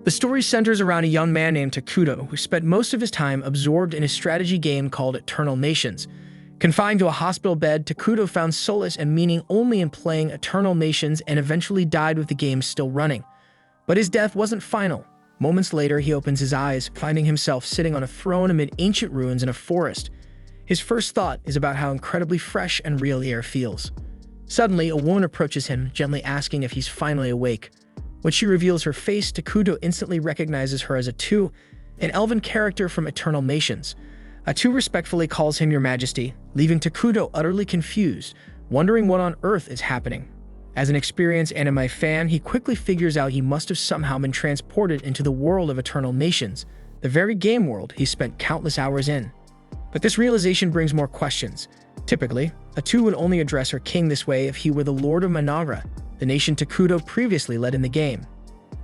The story centers around a young man named Takuto who spent most of his time absorbed in a strategy game called Eternal Nations. Confined to a hospital bed, Takuto found solace and meaning only in playing Eternal Nations and eventually died with the game still running. But his death wasn't final. Moments later, he opens his eyes, finding himself sitting on a throne amid ancient ruins in a forest. His first thought is about how incredibly fresh and real the air feels. Suddenly, a woman approaches him, gently asking if he's finally awake. When she reveals her face, Takuto instantly recognizes her as Atu, an elven character from Eternal Nations. Atu respectfully calls him Your Majesty, leaving Takuto utterly confused, wondering what on earth is happening. As an experienced anime fan, he quickly figures out he must have somehow been transported into the world of Eternal Nations, the very game world he spent countless hours in. But this realization brings more questions. Typically, Atu would only address her king this way if he were the Lord of Manara, the nation Takuto previously led in the game.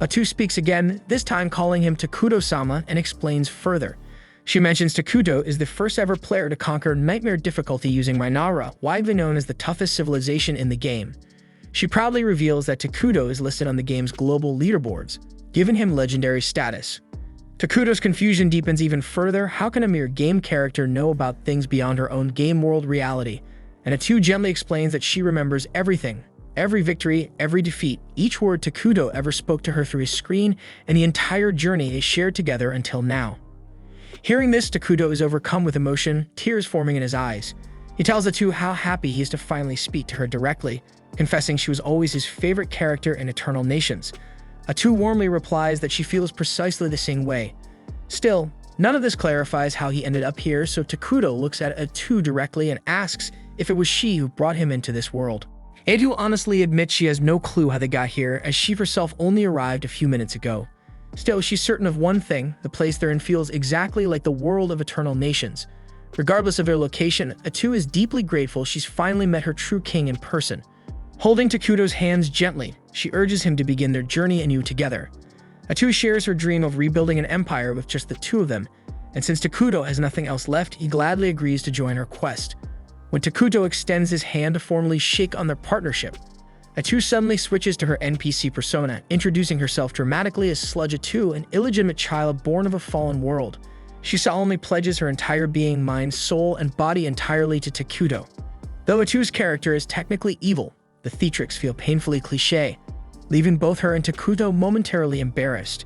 Atu speaks again, this time calling him Takuto-sama, and explains further. She mentions Takuto is the first ever player to conquer nightmare difficulty using Manara, widely known as the toughest civilization in the game. She proudly reveals that Takuto is listed on the game's global leaderboards, giving him legendary status. Takuto's confusion deepens even further. How can a mere game character know about things beyond her own game world reality? And Atu gently explains that she remembers everything, every victory, every defeat, each word Takuto ever spoke to her through his screen, and the entire journey they shared together until now. Hearing this, Takuto is overcome with emotion, tears forming in his eyes. He tells Atu how happy he is to finally speak to her directly, confessing she was always his favorite character in Eternal Nations. Atu warmly replies that she feels precisely the same way. Still, none of this clarifies how he ended up here, so Takuto looks at Atu directly and asks if it was she who brought him into this world. Atu honestly admits she has no clue how they got here, as she herself only arrived a few minutes ago. Still, she's certain of one thing: the place they're in feels exactly like the world of Eternal Nations. Regardless of their location, Atu is deeply grateful she's finally met her true king in person. Holding Takuto's hands gently, she urges him to begin their journey anew together. Atu shares her dream of rebuilding an empire with just the two of them, and since Takuto has nothing else left, he gladly agrees to join her quest. When Takuto extends his hand to formally shake on their partnership, Atu suddenly switches to her NPC persona, introducing herself dramatically as Sludge Atu, an illegitimate child born of a fallen world. She solemnly pledges her entire being, mind, soul, and body entirely to Takuto. Though Atu's character is technically evil, the theatrics feel painfully cliché, leaving both her and Takuto momentarily embarrassed.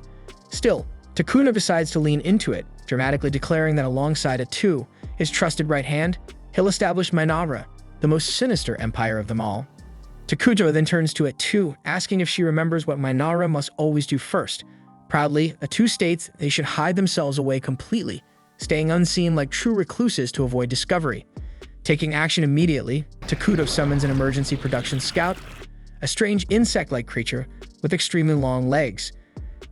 Still, Takuto decides to lean into it, dramatically declaring that alongside Atu, his trusted right hand, he'll establish Manara, the most sinister empire of them all. Takuto then turns to Atu, asking if she remembers what Manara must always do first. Proudly, Atu states they should hide themselves away completely, staying unseen like true recluses to avoid discovery. Taking action immediately, Takuto summons an emergency production scout, a strange insect-like creature with extremely long legs.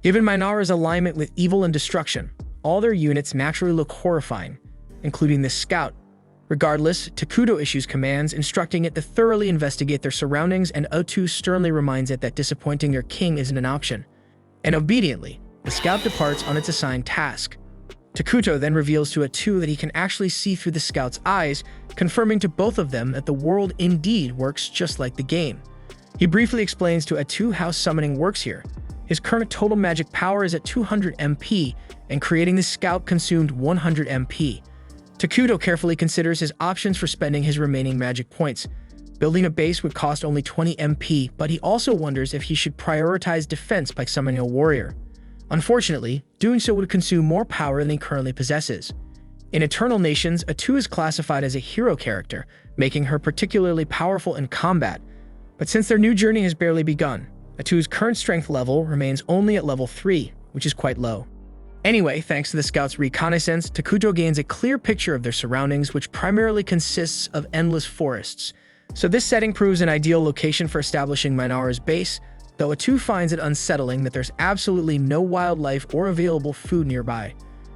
Given Manara's alignment with evil and destruction, all their units naturally look horrifying, including this scout. Regardless, Takuto issues commands instructing it to thoroughly investigate their surroundings, and Atu sternly reminds it that disappointing their king isn't an option. And obediently, the scout departs on its assigned task. Takuto then reveals to Atu that he can actually see through the scout's eyes, confirming to both of them that the world indeed works just like the game. He briefly explains to Atu how summoning works here. His current total magic power is at 200 MP, and creating the scout consumed 100 MP. Takuto carefully considers his options for spending his remaining magic points. Building a base would cost only 20 MP, but he also wonders if he should prioritize defense by summoning a warrior. Unfortunately, doing so would consume more power than he currently possesses. In Eternal Nations, Atu is classified as a hero character, making her particularly powerful in combat. But since their new journey has barely begun, Atu's current strength level remains only at level 3, which is quite low. Anyway, thanks to the scout's reconnaissance, Takuto gains a clear picture of their surroundings, which primarily consists of endless forests. So this setting proves an ideal location for establishing Manara's base, though Atu finds it unsettling that there's absolutely no wildlife or available food nearby.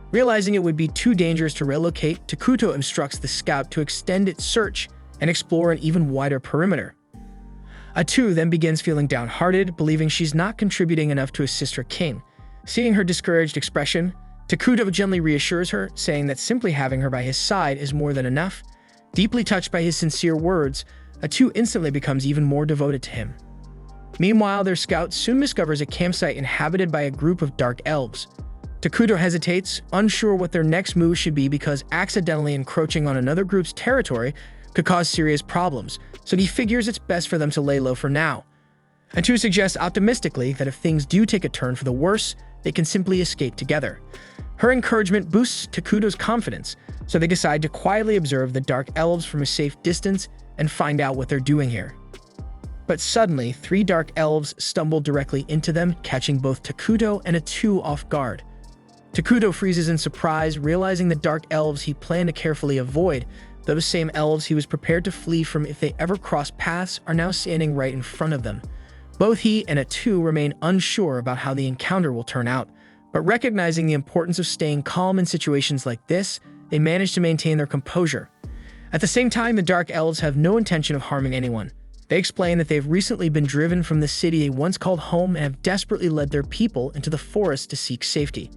Realizing it would be too dangerous to relocate, Takuto instructs the scout to extend its search and explore an even wider perimeter. Atu then begins feeling downhearted, believing she's not contributing enough to assist her king. Seeing her discouraged expression, Takuto gently reassures her, saying that simply having her by his side is more than enough. Deeply touched by his sincere words, Atu instantly becomes even more devoted to him. Meanwhile, their scout soon discovers a campsite inhabited by a group of dark elves. Takuto hesitates, unsure what their next move should be because accidentally encroaching on another group's territory could cause serious problems, so he figures it's best for them to lay low for now. And Two suggests optimistically that if things do take a turn for the worse, they can simply escape together. Her encouragement boosts Takuto's confidence, so they decide to quietly observe the dark elves from a safe distance and find out what they're doing here. But suddenly, 3 dark elves stumble directly into them, catching both Takuto and Two off guard. Takuto freezes in surprise, realizing the dark elves he planned to carefully avoid, those same elves he was prepared to flee from if they ever crossed paths, are now standing right in front of them. Both he and Two remain unsure about how the encounter will turn out, but recognizing the importance of staying calm in situations like this, they manage to maintain their composure. At the same time, the dark elves have no intention of harming anyone. They explain that they've recently been driven from the city they once called home and have desperately led their people into the forest to seek safety.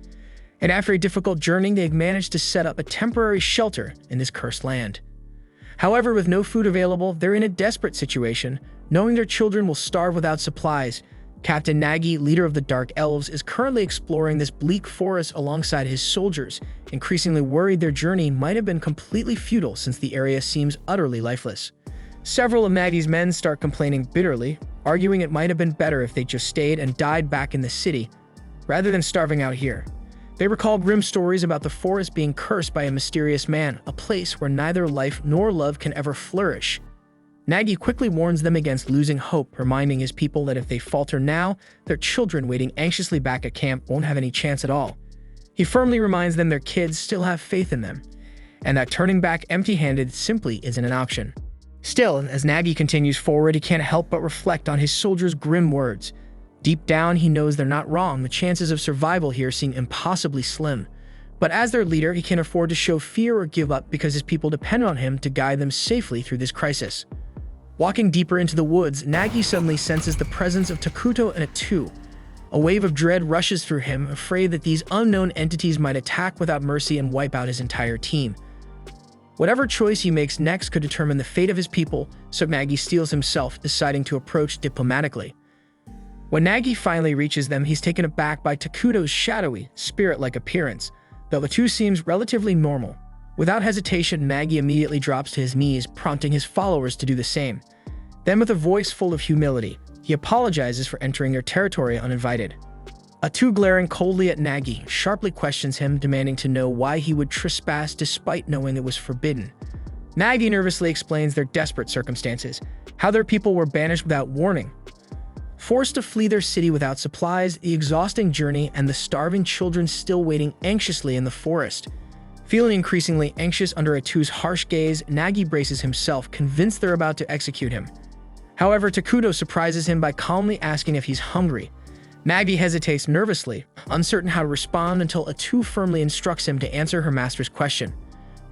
And after a difficult journey, they've managed to set up a temporary shelter in this cursed land. However, with no food available, they're in a desperate situation, knowing their children will starve without supplies. Captain Nagi, leader of the Dark Elves, is currently exploring this bleak forest alongside his soldiers, increasingly worried their journey might have been completely futile since the area seems utterly lifeless. Several of Nagi's men start complaining bitterly, arguing it might have been better if they just stayed and died back in the city, rather than starving out here. They recall grim stories about the forest being cursed by a mysterious man, a place where neither life nor love can ever flourish. Nagi quickly warns them against losing hope, reminding his people that if they falter now, their children waiting anxiously back at camp won't have any chance at all. He firmly reminds them their kids still have faith in them, and that turning back empty-handed simply isn't an option. Still, as Nagi continues forward, he can't help but reflect on his soldiers' grim words. Deep down, he knows they're not wrong. The chances of survival here seem impossibly slim. But as their leader, he can't afford to show fear or give up because his people depend on him to guide them safely through this crisis. Walking deeper into the woods, Nagi suddenly senses the presence of Takuto and Two. A wave of dread rushes through him, afraid that these unknown entities might attack without mercy and wipe out his entire team. Whatever choice he makes next could determine the fate of his people, so Nagi steels himself, deciding to approach diplomatically. When Nagi finally reaches them, he's taken aback by Takuto's shadowy, spirit-like appearance, though the two seems relatively normal. Without hesitation, Nagi immediately drops to his knees, prompting his followers to do the same. Then, with a voice full of humility, he apologizes for entering their territory uninvited. Two, glaring coldly at Nagi, sharply questions him, demanding to know why he would trespass despite knowing it was forbidden. Nagi nervously explains their desperate circumstances, how their people were banished without warning, forced to flee their city without supplies, the exhausting journey, and the starving children still waiting anxiously in the forest. Feeling increasingly anxious under Two's harsh gaze, Nagi braces himself, convinced they're about to execute him. However, Takuto surprises him by calmly asking if he's hungry. Nagi hesitates nervously, uncertain how to respond until Two firmly instructs him to answer her master's question.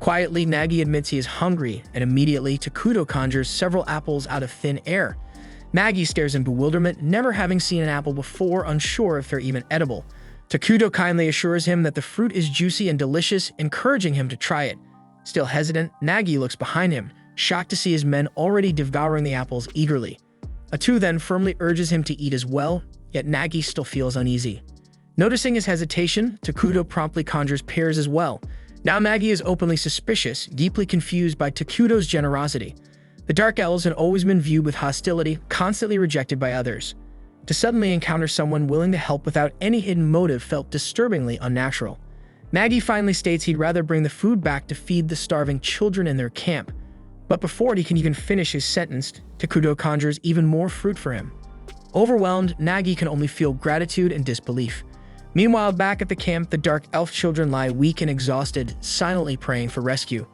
Quietly, Nagi admits he is hungry, and immediately Takuto conjures several apples out of thin air. Nagi stares in bewilderment, never having seen an apple before, unsure if they're even edible. Takuto kindly assures him that the fruit is juicy and delicious, encouraging him to try it. Still hesitant, Nagi looks behind him, shocked to see his men already devouring the apples eagerly. Two then firmly urges him to eat as well, yet Nagi still feels uneasy. Noticing his hesitation, Takuto promptly conjures pears as well. Now Nagi is openly suspicious, deeply confused by Takuto's generosity. The Dark Elves had always been viewed with hostility, constantly rejected by others. To suddenly encounter someone willing to help without any hidden motive felt disturbingly unnatural. Nagi finally states he'd rather bring the food back to feed the starving children in their camp. But before he can even finish his sentence, Takuto conjures even more fruit for him. Overwhelmed, Nagi can only feel gratitude and disbelief. Meanwhile, back at the camp, the Dark Elf children lie weak and exhausted, silently praying for rescue.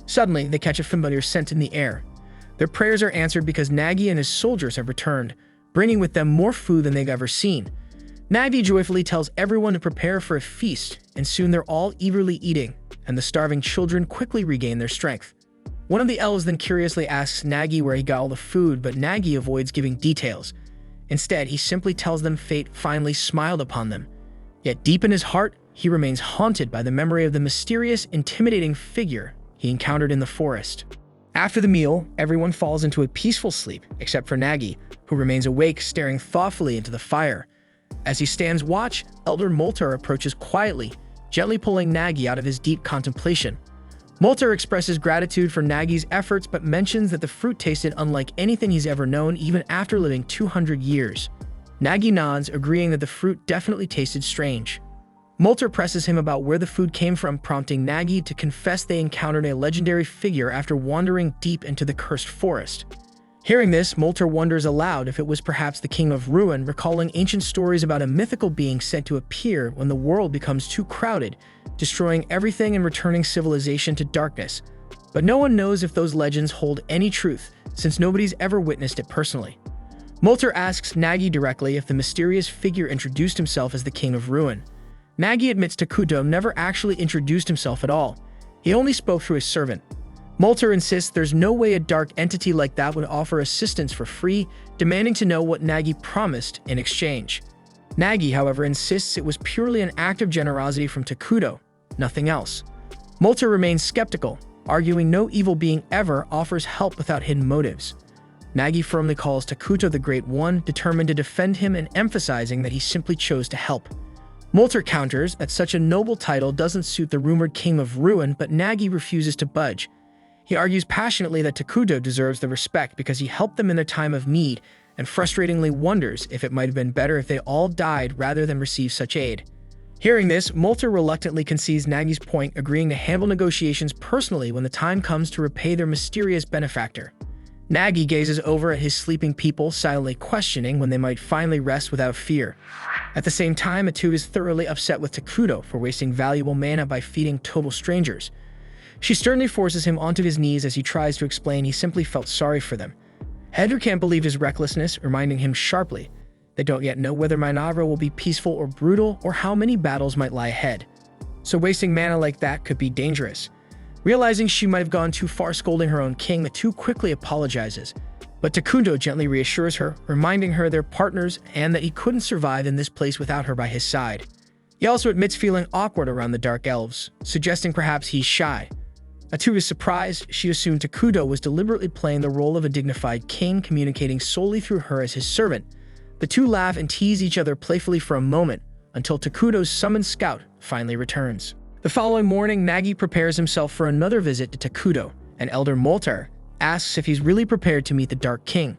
Suddenly, they catch a familiar scent in the air. Their prayers are answered because Nagi and his soldiers have returned, bringing with them more food than they've ever seen. Nagi joyfully tells everyone to prepare for a feast, and soon they're all eagerly eating, and the starving children quickly regain their strength. One of the elves then curiously asks Nagi where he got all the food, but Nagi avoids giving details. Instead, he simply tells them fate finally smiled upon them. Yet deep in his heart, he remains haunted by the memory of the mysterious, intimidating figure he encountered in the forest. After the meal, everyone falls into a peaceful sleep, except for Nagi, who remains awake, staring thoughtfully into the fire. As he stands watch, Elder Moltar approaches quietly, gently pulling Nagi out of his deep contemplation. Moltar expresses gratitude for Nagi's efforts but mentions that the fruit tasted unlike anything he's ever known even after living 200 years. Nagi nods, agreeing that the fruit definitely tasted strange. Moltar presses him about where the food came from, prompting Nagi to confess they encountered a legendary figure after wandering deep into the cursed forest. Hearing this, Moltar wonders aloud if it was perhaps the King of Ruin, recalling ancient stories about a mythical being said to appear when the world becomes too crowded, destroying everything and returning civilization to darkness. But no one knows if those legends hold any truth, since nobody's ever witnessed it personally. Moltar asks Nagi directly if the mysterious figure introduced himself as the King of Ruin. Nagi admits Takuto never actually introduced himself at all. He only spoke through his servant. Moltar insists there's no way a dark entity like that would offer assistance for free, demanding to know what Nagi promised in exchange. Nagi, however, insists it was purely an act of generosity from Takuto, nothing else. Moltar remains skeptical, arguing no evil being ever offers help without hidden motives. Nagi firmly calls Takuto the Great One, determined to defend him and emphasizing that he simply chose to help. Moltar counters that such a noble title doesn't suit the rumored King of Ruin, but Nagi refuses to budge. He argues passionately that Takuto deserves the respect because he helped them in their time of need, and frustratingly wonders if it might have been better if they all died rather than receive such aid. Hearing this, Moltar reluctantly concedes Nagi's point, agreeing to handle negotiations personally when the time comes to repay their mysterious benefactor. Nagi gazes over at his sleeping people, silently questioning when they might finally rest without fear. At the same time, Atu is thoroughly upset with Takuto for wasting valuable mana by feeding total strangers. She sternly forces him onto his knees as he tries to explain he simply felt sorry for them. Hedru can't believe his recklessness, reminding him sharply they don't yet know whether Minavra will be peaceful or brutal, or how many battles might lie ahead. So wasting mana like that could be dangerous. Realizing she might have gone too far scolding her own king, Atu quickly apologizes. But Takuto gently reassures her, reminding her they're partners and that he couldn't survive in this place without her by his side. He also admits feeling awkward around the Dark Elves, suggesting perhaps he's shy. Atu is surprised. She assumed Takuto was deliberately playing the role of a dignified king, communicating solely through her as his servant. The two laugh and tease each other playfully for a moment, until Takuto's summoned scout finally returns. The following morning, Nagi prepares himself for another visit to Takuto, and Elder Moltar asks if he's really prepared to meet the Dark King.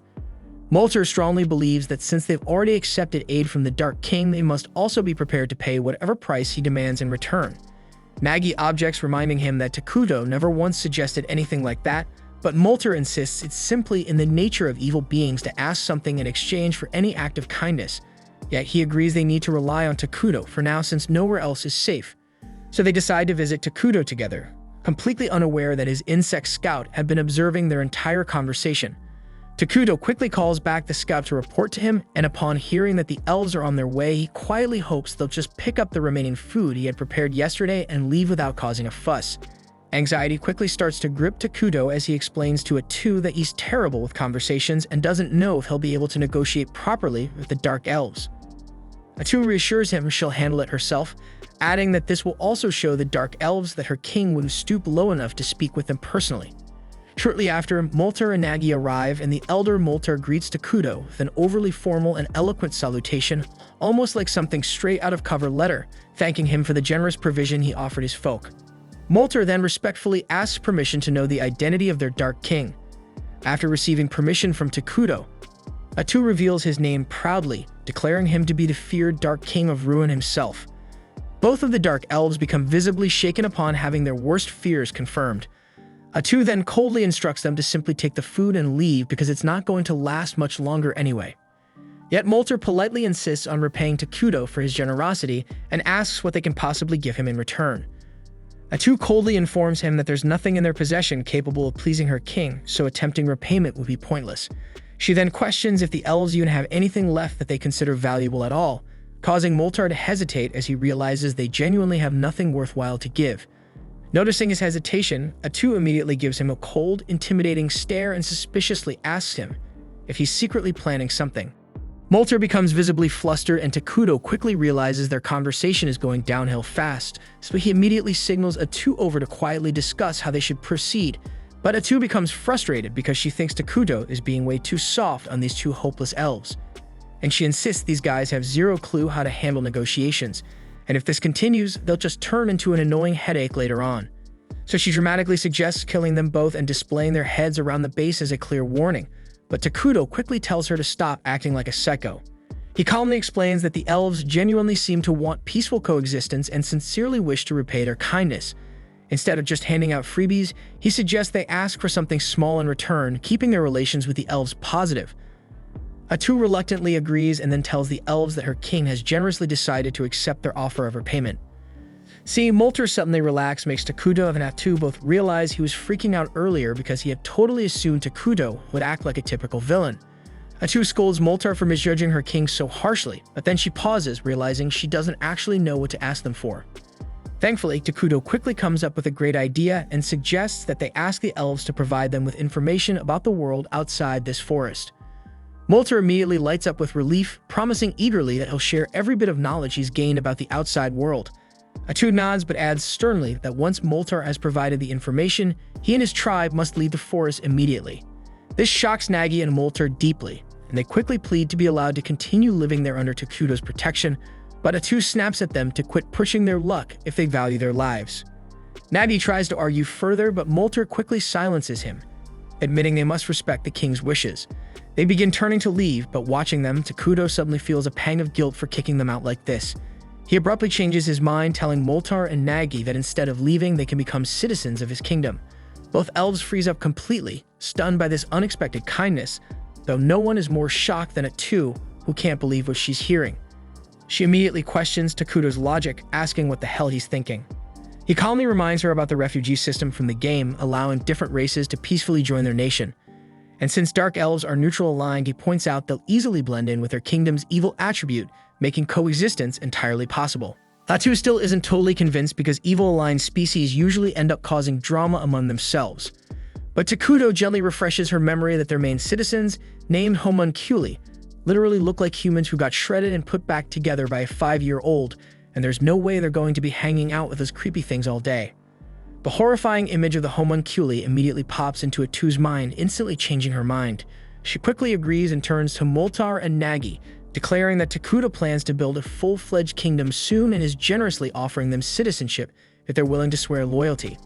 Moltar strongly believes that since they've already accepted aid from the Dark King, they must also be prepared to pay whatever price he demands in return. Nagi objects, reminding him that Takuto never once suggested anything like that, but Moltar insists it's simply in the nature of evil beings to ask something in exchange for any act of kindness. Yet he agrees they need to rely on Takuto for now since nowhere else is safe. So they decide to visit Takuto together, completely unaware that his insect scout had been observing their entire conversation. Takuto quickly calls back the scout to report to him, and upon hearing that the elves are on their way, he quietly hopes they'll just pick up the remaining food he had prepared yesterday and leave without causing a fuss. Anxiety quickly starts to grip Takuto as he explains to Atu that he's terrible with conversations and doesn't know if he'll be able to negotiate properly with the Dark Elves. Atu reassures him she'll handle it herself, adding that this will also show the Dark Elves that her king wouldn't stoop low enough to speak with them personally. Shortly after, Moltar and Nagi arrive, and the Elder Moltar greets Takuto with an overly formal and eloquent salutation, almost like something straight out of cover letter, thanking him for the generous provision he offered his folk. Moltar then respectfully asks permission to know the identity of their Dark King. After receiving permission from Takuto, Atu reveals his name proudly, declaring him to be the feared Dark King of Ruin himself. Both of the Dark Elves become visibly shaken upon having their worst fears confirmed. Atu then coldly instructs them to simply take the food and leave because it's not going to last much longer anyway. Yet Moltar politely insists on repaying Takuto for his generosity and asks what they can possibly give him in return. Atu coldly informs him that there's nothing in their possession capable of pleasing her king, so attempting repayment would be pointless. She then questions if the elves even have anything left that they consider valuable at all, causing Moltar to hesitate as he realizes they genuinely have nothing worthwhile to give. Noticing his hesitation, Atu immediately gives him a cold, intimidating stare and suspiciously asks him if he's secretly planning something. Moltar becomes visibly flustered, and Takuto quickly realizes their conversation is going downhill fast, so he immediately signals Atu over to quietly discuss how they should proceed, But Atu becomes frustrated because she thinks Takuto is being way too soft on these two hopeless elves. And she insists these guys have zero clue how to handle negotiations, and if this continues, they'll just turn into an annoying headache later on. So she dramatically suggests killing them both and displaying their heads around the base as a clear warning, but Takuto quickly tells her to stop acting like a psycho. He calmly explains that the elves genuinely seem to want peaceful coexistence and sincerely wish to repay their kindness. Instead of just handing out freebies, he suggests they ask for something small in return, keeping their relations with the elves positive. Atu reluctantly agrees and then tells the elves that her king has generously decided to accept their offer of repayment. Seeing Molter suddenly relax makes Takuto and Atu both realize he was freaking out earlier because he had totally assumed Takuto would act like a typical villain. Atu scolds Molter for misjudging her king so harshly, but then she pauses, realizing she doesn't actually know what to ask them for. Thankfully, Takuto quickly comes up with a great idea and suggests that they ask the elves to provide them with information about the world outside this forest. Molter immediately lights up with relief, promising eagerly that he'll share every bit of knowledge he's gained about the outside world. Atu nods but adds sternly that once Molter has provided the information, he and his tribe must leave the forest immediately. This shocks Nagi and Molter deeply, and they quickly plead to be allowed to continue living there under Takuto's protection, but Atu snaps at them to quit pushing their luck if they value their lives. Nagi tries to argue further, but Molter quickly silences him, admitting they must respect the king's wishes. They begin turning to leave, but watching them, Takuto suddenly feels a pang of guilt for kicking them out like this. He abruptly changes his mind, telling Molter and Nagi that instead of leaving, they can become citizens of his kingdom. Both elves freeze up completely, stunned by this unexpected kindness, though no one is more shocked than Atu, who can't believe what she's hearing. She immediately questions Takuto's logic, asking what the hell he's thinking. He calmly reminds her about the refugee system from the game, allowing different races to peacefully join their nation. And since dark elves are neutral aligned, he points out they'll easily blend in with their kingdom's evil attribute, making coexistence entirely possible. Atu still isn't totally convinced because evil-aligned species usually end up causing drama among themselves. But Takuto gently refreshes her memory that their main citizens, named homunculi, literally look like humans who got shredded and put back together by a 5-year-old, and there's no way they're going to be hanging out with those creepy things all day. The horrifying image of the homunculi immediately pops into Atu's mind, instantly changing her mind. She quickly agrees and turns to Molter and Nagi, declaring that Takuto plans to build a full-fledged kingdom soon and is generously offering them citizenship if they're willing to swear loyalty.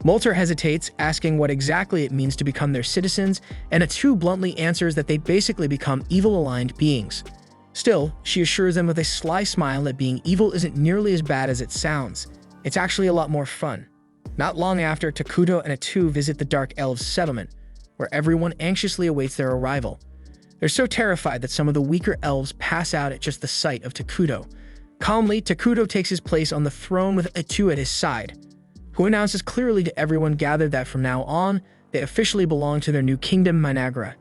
Molter hesitates, asking what exactly it means to become their citizens, and Atu bluntly answers that they basically become evil-aligned beings. Still, she assures them with a sly smile that being evil isn't nearly as bad as it sounds. It's actually a lot more fun. Not long after, Takuto and Atu visit the Dark Elves' settlement, where everyone anxiously awaits their arrival. They're so terrified that some of the weaker elves pass out at just the sight of Takuto. Calmly, Takuto takes his place on the throne with Atu at his side, who announces clearly to everyone gathered that from now on, they officially belong to their new kingdom, Managra.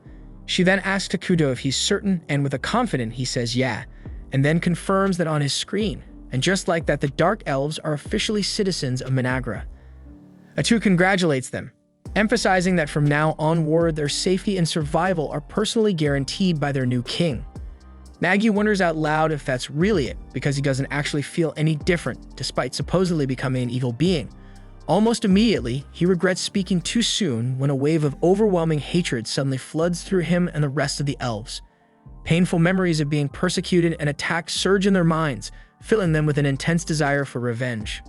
She then asks Takuto if he's certain, and with a confident he says yeah, and then confirms that on his screen. And just like that, the Dark Elves are officially citizens of Managra. Atu congratulates them, emphasizing that from now onward their safety and survival are personally guaranteed by their new king. Nagi wonders out loud if that's really it, because he doesn't actually feel any different despite supposedly becoming an evil being. Almost immediately, he regrets speaking too soon when a wave of overwhelming hatred suddenly floods through him and the rest of the elves. Painful memories of being persecuted and attacked surge in their minds, filling them with an intense desire for revenge.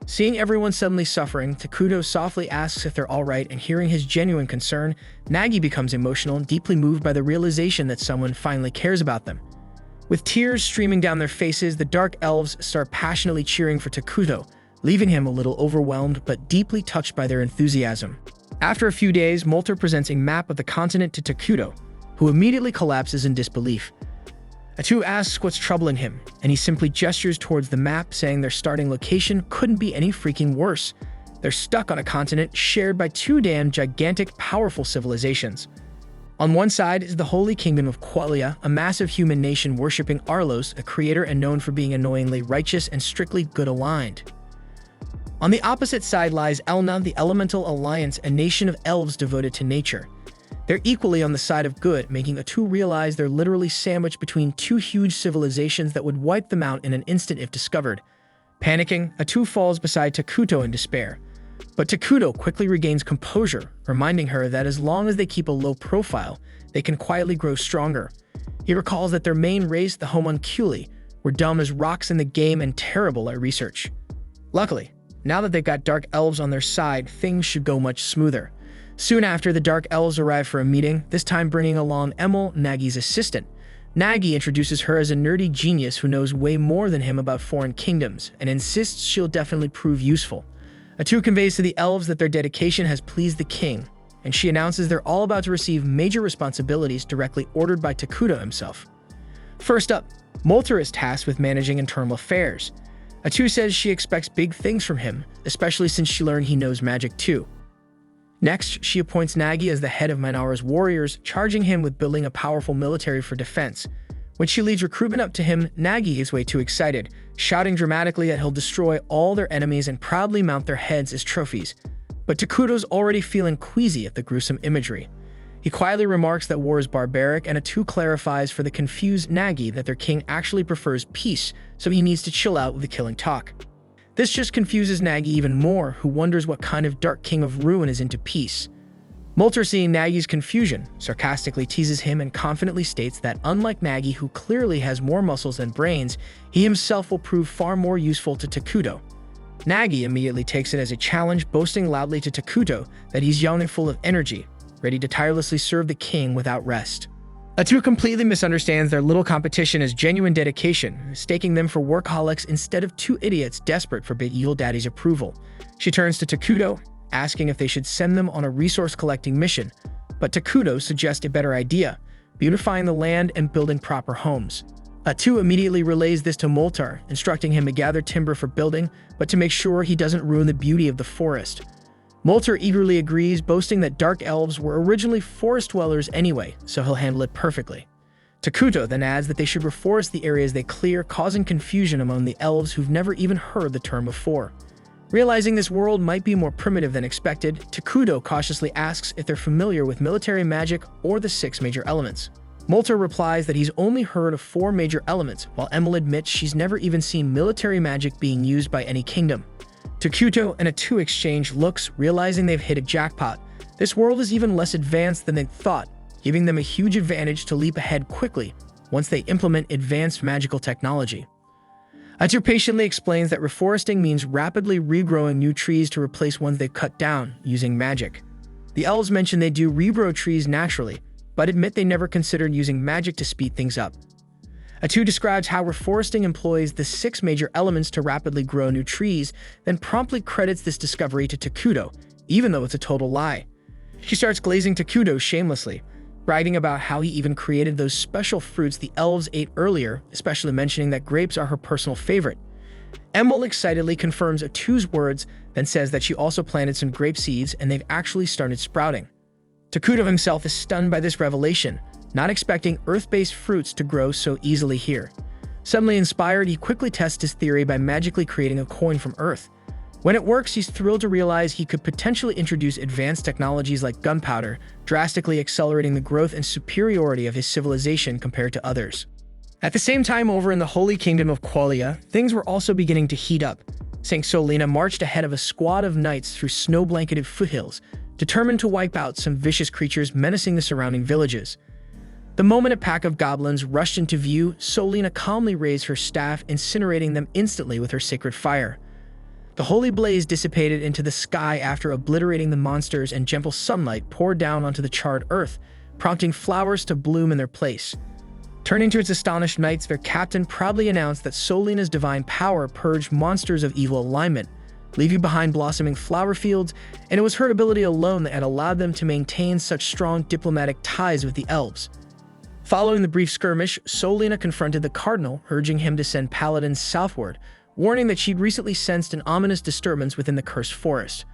Seeing everyone suddenly suffering, Takuto softly asks if they're alright, and hearing his genuine concern, Nagi becomes emotional and deeply moved by the realization that someone finally cares about them. With tears streaming down their faces, the Dark Elves start passionately cheering for Takuto, leaving him a little overwhelmed but deeply touched by their enthusiasm. After a few days, Molter presents a map of the continent to Takuto, who immediately collapses in disbelief. Atu asks what's troubling him, and he simply gestures towards the map, saying their starting location couldn't be any freaking worse. They're stuck on a continent shared by two damn gigantic, powerful civilizations. On one side is the Holy Kingdom of Qualia, a massive human nation worshipping Arlos, a creator and known for being annoyingly righteous and strictly good-aligned. On the opposite side lies Elna, the Elemental Alliance, a nation of elves devoted to nature. They're equally on the side of good, making Atu realize they're literally sandwiched between two huge civilizations that would wipe them out in an instant if discovered. Panicking, Atu falls beside Takuto in despair. But Takuto quickly regains composure, reminding her that as long as they keep a low profile, they can quietly grow stronger. He recalls that their main race, the homunculi, were dumb as rocks in the game and terrible at research. Luckily, now that they've got dark elves on their side, things should go much smoother. Soon after, the dark elves arrive for a meeting, this time bringing along Emil, Nagi's assistant. Nagi introduces her as a nerdy genius who knows way more than him about foreign kingdoms, and insists she'll definitely prove useful. Atu conveys to the elves that their dedication has pleased the king, and she announces they're all about to receive major responsibilities directly ordered by Takuto himself. First up, Molter is tasked with managing internal affairs. Atu says she expects big things from him, especially since she learned he knows magic too. Next, she appoints Nagi as the head of Minara's warriors, charging him with building a powerful military for defense. When she leads recruitment up to him, Nagi is way too excited, shouting dramatically that he'll destroy all their enemies and proudly mount their heads as trophies. But Takuto's already feeling queasy at the gruesome imagery. He quietly remarks that war is barbaric, and Atu clarifies for the confused Nagi that their king actually prefers peace, so he needs to chill out with the killing talk. This just confuses Nagi even more, who wonders what kind of dark king of ruin is into peace. Molter, seeing Nagi's confusion, sarcastically teases him and confidently states that unlike Nagi, who clearly has more muscles than brains, he himself will prove far more useful to Takuto. Nagi immediately takes it as a challenge, boasting loudly to Takuto that he's young and full of energy, ready to tirelessly serve the king without rest. Atu completely misunderstands their little competition as genuine dedication, staking them for workaholics instead of two idiots desperate for Big Eel Daddy's approval. She turns to Takuto, asking if they should send them on a resource-collecting mission, but Takuto suggests a better idea, beautifying the land and building proper homes. Atu immediately relays this to Moltar, instructing him to gather timber for building, but to make sure he doesn't ruin the beauty of the forest. Molter eagerly agrees, boasting that dark elves were originally forest dwellers anyway, so he'll handle it perfectly. Takuto then adds that they should reforest the areas they clear, causing confusion among the elves who've never even heard the term before. Realizing this world might be more primitive than expected, Takuto cautiously asks if they're familiar with military magic or the 6 major elements. Molter replies that he's only heard of 4 major elements, while Emil admits she's never even seen military magic being used by any kingdom. Takuto and Atu exchange looks, realizing they've hit a jackpot. This world is even less advanced than they thought, giving them a huge advantage to leap ahead quickly once they implement advanced magical technology. Atu patiently explains that reforesting means rapidly regrowing new trees to replace ones they've cut down using magic. The elves mention they do regrow trees naturally, but admit they never considered using magic to speed things up. Atu describes how reforesting employs the 6 major elements to rapidly grow new trees, then promptly credits this discovery to Takuto, even though it's a total lie. She starts glazing Takuto shamelessly, bragging about how he even created those special fruits the elves ate earlier, especially mentioning that grapes are her personal favorite. Emil excitedly confirms Atu's words, then says that she also planted some grape seeds and they've actually started sprouting. Takuto himself is stunned by this revelation, not expecting earth-based fruits to grow so easily here. Suddenly inspired, he quickly tests his theory by magically creating a coin from earth. When it works, he's thrilled to realize he could potentially introduce advanced technologies like gunpowder, drastically accelerating the growth and superiority of his civilization compared to others. At the same time, over in the Holy Kingdom of Qualia, things were also beginning to heat up. St. Solina marched ahead of a squad of knights through snow-blanketed foothills, determined to wipe out some vicious creatures menacing the surrounding villages. The moment a pack of goblins rushed into view, Solina calmly raised her staff, incinerating them instantly with her sacred fire. The holy blaze dissipated into the sky after obliterating the monsters, and gentle sunlight poured down onto the charred earth, prompting flowers to bloom in their place. Turning to its astonished knights, their captain proudly announced that Solina's divine power purged monsters of evil alignment, leaving behind blossoming flower fields, and it was her ability alone that had allowed them to maintain such strong diplomatic ties with the elves. Following the brief skirmish, Solina confronted the cardinal, urging him to send paladins southward, warning that she'd recently sensed an ominous disturbance within the cursed forest.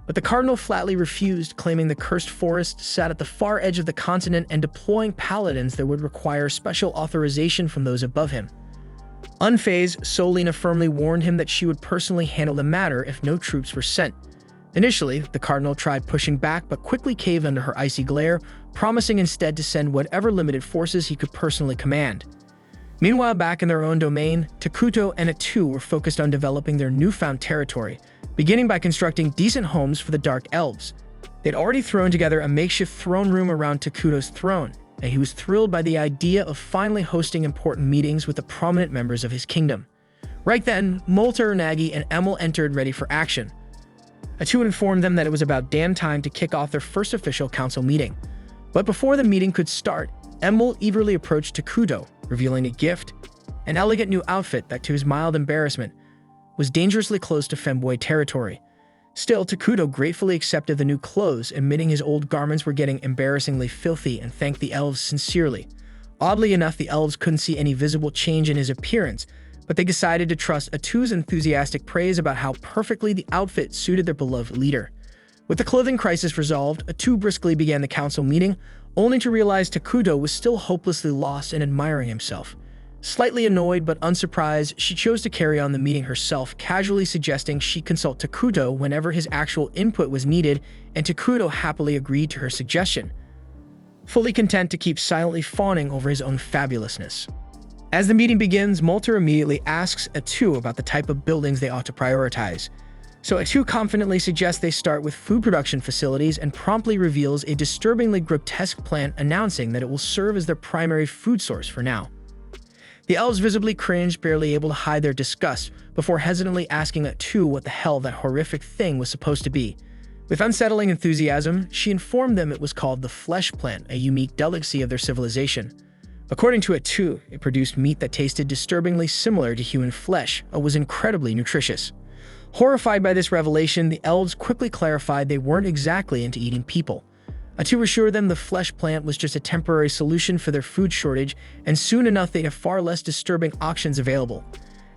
But the cardinal flatly refused, claiming the cursed forest sat at the far edge of the continent and deploying paladins that would require special authorization from those above him. Unfazed, Solina firmly warned him that she would personally handle the matter if no troops were sent. Initially, the cardinal tried pushing back but quickly caved under her icy glare, promising instead to send whatever limited forces he could personally command. Meanwhile, back in their own domain, Takuto and Atu were focused on developing their newfound territory, beginning by constructing decent homes for the Dark Elves. They'd already thrown together a makeshift throne room around Takuto's throne, and he was thrilled by the idea of finally hosting important meetings with the prominent members of his kingdom. Right then, Molter, Nagi, and Emil entered ready for action. Atu informed them that it was about damn time to kick off their first official council meeting. But before the meeting could start, Emil eagerly approached Takuto, revealing a gift, an elegant new outfit that, to his mild embarrassment, was dangerously close to femboy territory. Still, Takuto gratefully accepted the new clothes, admitting his old garments were getting embarrassingly filthy, and thanked the elves sincerely. Oddly enough, the elves couldn't see any visible change in his appearance, but they decided to trust Atu's enthusiastic praise about how perfectly the outfit suited their beloved leader. With the clothing crisis resolved, Atu briskly began the council meeting, only to realize Takuto was still hopelessly lost and admiring himself. Slightly annoyed but unsurprised, she chose to carry on the meeting herself, casually suggesting she consult Takuto whenever his actual input was needed, and Takuto happily agreed to her suggestion, fully content to keep silently fawning over his own fabulousness. As the meeting begins, Molter immediately asks Atu about the type of buildings they ought to prioritize. So Atu confidently suggests they start with food production facilities and promptly reveals a disturbingly grotesque plan, announcing that it will serve as their primary food source for now. The elves visibly cringed, barely able to hide their disgust, before hesitantly asking Atu what the hell that horrific thing was supposed to be. With unsettling enthusiasm, she informed them it was called the flesh plant, a unique delicacy of their civilization. According to Atu, it produced meat that tasted disturbingly similar to human flesh, and was incredibly nutritious. Horrified by this revelation, the elves quickly clarified they weren't exactly into eating people. Atu assured them the flesh plant was just a temporary solution for their food shortage, and soon enough they'd have far less disturbing options available.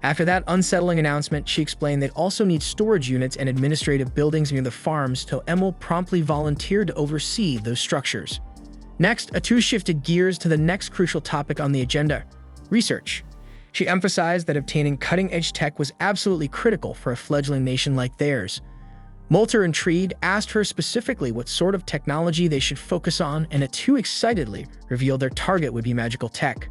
After that unsettling announcement, she explained they'd also need storage units and administrative buildings near the farms, till Emil promptly volunteered to oversee those structures. Next, Atu shifted gears to the next crucial topic on the agenda: research. She emphasized that obtaining cutting-edge tech was absolutely critical for a fledgling nation like theirs. Molter, intrigued, asked her specifically what sort of technology they should focus on, and Atu excitedly revealed their target would be magical tech.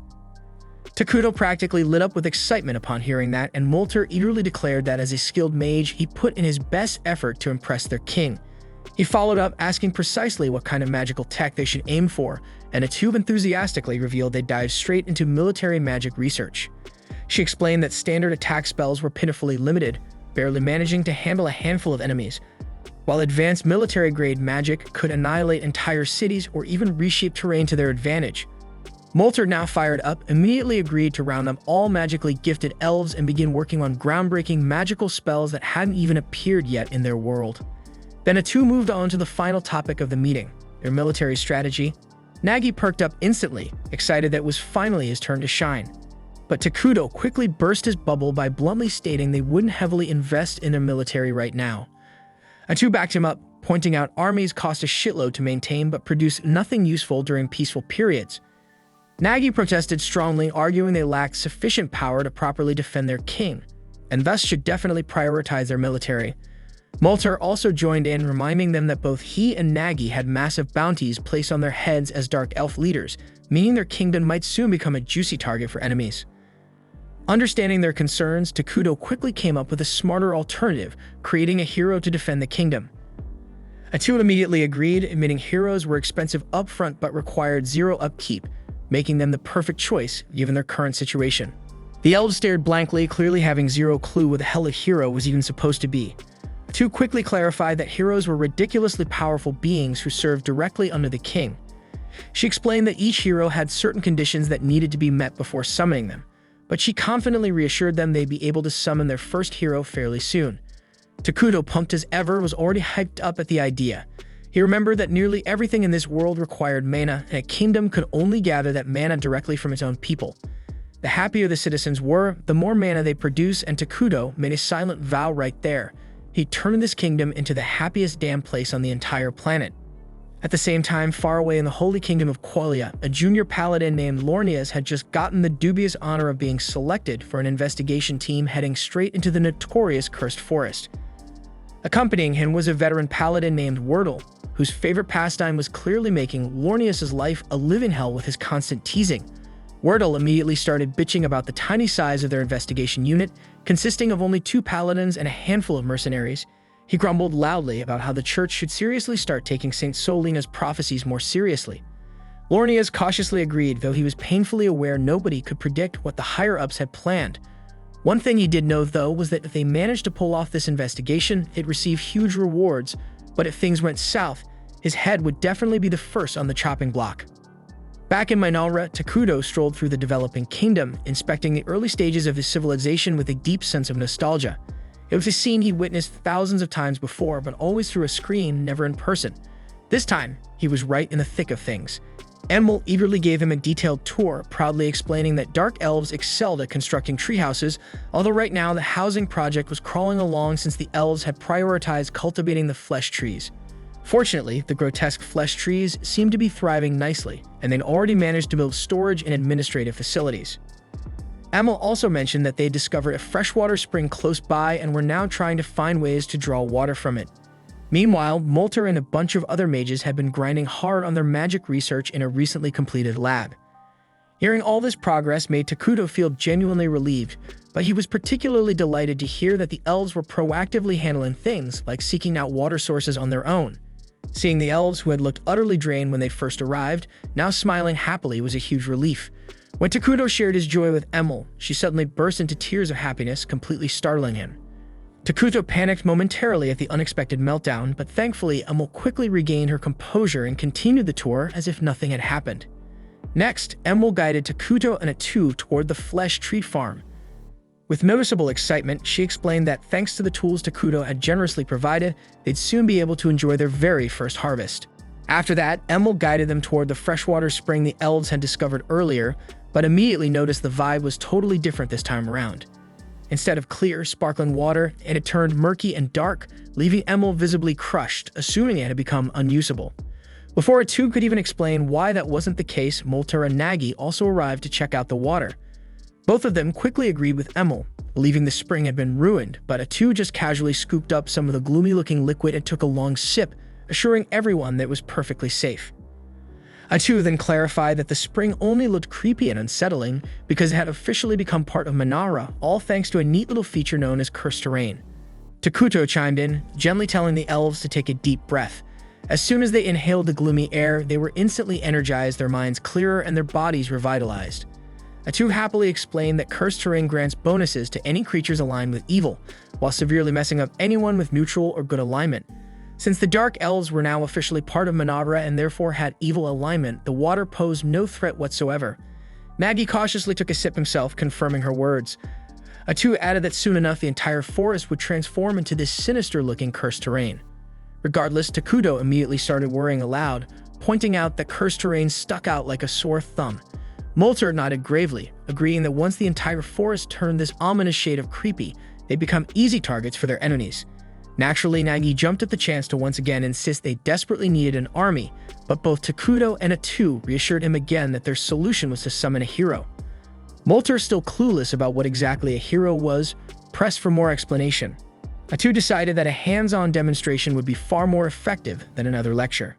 Takuto practically lit up with excitement upon hearing that, and Molter eagerly declared that as a skilled mage, he put in his best effort to impress their king. He followed up, asking precisely what kind of magical tech they should aim for, and Atu enthusiastically revealed they'd dive straight into military magic research. She explained that standard attack spells were pitifully limited, barely managing to handle a handful of enemies, while advanced military-grade magic could annihilate entire cities or even reshape terrain to their advantage. Molter, now fired up, immediately agreed to round up all magically gifted elves and begin working on groundbreaking magical spells that hadn't even appeared yet in their world. Then Atu moved on to the final topic of the meeting, their military strategy. Nagi perked up instantly, excited that it was finally his turn to shine. But Takuto quickly burst his bubble by bluntly stating they wouldn't heavily invest in their military right now. Atu backed him up, pointing out armies cost a shitload to maintain but produce nothing useful during peaceful periods. Nagi protested strongly, arguing they lacked sufficient power to properly defend their king, and thus should definitely prioritize their military. Molter also joined in, reminding them that both he and Nagi had massive bounties placed on their heads as Dark Elf leaders, meaning their kingdom might soon become a juicy target for enemies. Understanding their concerns, Takuto quickly came up with a smarter alternative, creating a hero to defend the kingdom. Atu immediately agreed, admitting heroes were expensive upfront but required zero upkeep, making them the perfect choice given their current situation. The elves stared blankly, clearly having zero clue what the hell a hero was even supposed to be. Atu quickly clarified that heroes were ridiculously powerful beings who served directly under the king. She explained that each hero had certain conditions that needed to be met before summoning them, but she confidently reassured them they'd be able to summon their first hero fairly soon. Takuto, pumped as ever, was already hyped up at the idea. He remembered that nearly everything in this world required mana, and a kingdom could only gather that mana directly from its own people. The happier the citizens were, the more mana they produce, and Takuto made a silent vow right there. He'd turn this kingdom into the happiest damn place on the entire planet. At the same time, far away in the holy kingdom of Qualia, a junior paladin named Lornias had just gotten the dubious honor of being selected for an investigation team heading straight into the notorious Cursed Forest. Accompanying him was a veteran paladin named Wordle, whose favorite pastime was clearly making Lornias' life a living hell with his constant teasing. Wordle immediately started bitching about the tiny size of their investigation unit, consisting of only 2 paladins and a handful of mercenaries. He grumbled loudly about how the church should seriously start taking Saint Solina's prophecies more seriously. Lornias cautiously agreed, though he was painfully aware nobody could predict what the higher-ups had planned. One thing he did know, though, was that if they managed to pull off this investigation, it'd receive huge rewards, but if things went south, his head would definitely be the first on the chopping block. Back in Minalra, Takuto strolled through the developing kingdom, inspecting the early stages of his civilization with a deep sense of nostalgia. It was a scene he witnessed thousands of times before, but always through a screen, never in person. This time, he was right in the thick of things. Enmol eagerly gave him a detailed tour, proudly explaining that dark elves excelled at constructing treehouses, although right now the housing project was crawling along since the elves had prioritized cultivating the flesh trees. Fortunately, the grotesque flesh trees seemed to be thriving nicely, and they'd already managed to build storage and administrative facilities. Enmol also mentioned that they discovered a freshwater spring close by and were now trying to find ways to draw water from it. Meanwhile, Molter and a bunch of other mages had been grinding hard on their magic research in a recently completed lab. Hearing all this progress made Takuto feel genuinely relieved, but he was particularly delighted to hear that the elves were proactively handling things like seeking out water sources on their own. Seeing the elves, who had looked utterly drained when they first arrived, now smiling happily was a huge relief. When Takuto shared his joy with Enmol, she suddenly burst into tears of happiness, completely startling him. Takuto panicked momentarily at the unexpected meltdown, but thankfully Enmol quickly regained her composure and continued the tour as if nothing had happened. Next, Enmol guided Takuto and Atu toward the flesh tree farm. With noticeable excitement, she explained that thanks to the tools Takuto had generously provided, they'd soon be able to enjoy their very first harvest. After that, Enmol guided them toward the freshwater spring the elves had discovered earlier, but immediately noticed the vibe was totally different this time around. Instead of clear, sparkling water, it had turned murky and dark, leaving Enmol visibly crushed, assuming it had become unusable. Before Atu could even explain why that wasn't the case, Molter and Nagi also arrived to check out the water. Both of them quickly agreed with Enmol, believing the spring had been ruined, but Atu just casually scooped up some of the gloomy-looking liquid and took a long sip, assuring everyone that it was perfectly safe. Atu then clarified that the spring only looked creepy and unsettling because it had officially become part of Minalra, all thanks to a neat little feature known as cursed terrain. Takuto chimed in, gently telling the elves to take a deep breath. As soon as they inhaled the gloomy air, they were instantly energized, their minds clearer, and their bodies revitalized. Atu happily explained that cursed terrain grants bonuses to any creatures aligned with evil, while severely messing up anyone with neutral or good alignment. Since the Dark Elves were now officially part of Minalra and therefore had evil alignment, the water posed no threat whatsoever. Nagi cautiously took a sip himself, confirming her words. Atu added that soon enough the entire forest would transform into this sinister-looking cursed terrain. Regardless, Takuto immediately started worrying aloud, pointing out that cursed terrain stuck out like a sore thumb. Molter nodded gravely, agreeing that once the entire forest turned this ominous shade of creepy, they'd become easy targets for their enemies. Naturally, Nagi jumped at the chance to once again insist they desperately needed an army, but both Takuto and Atu reassured him again that their solution was to summon a hero. Molter, still clueless about what exactly a hero was, pressed for more explanation. Atu decided that a hands-on demonstration would be far more effective than another lecture.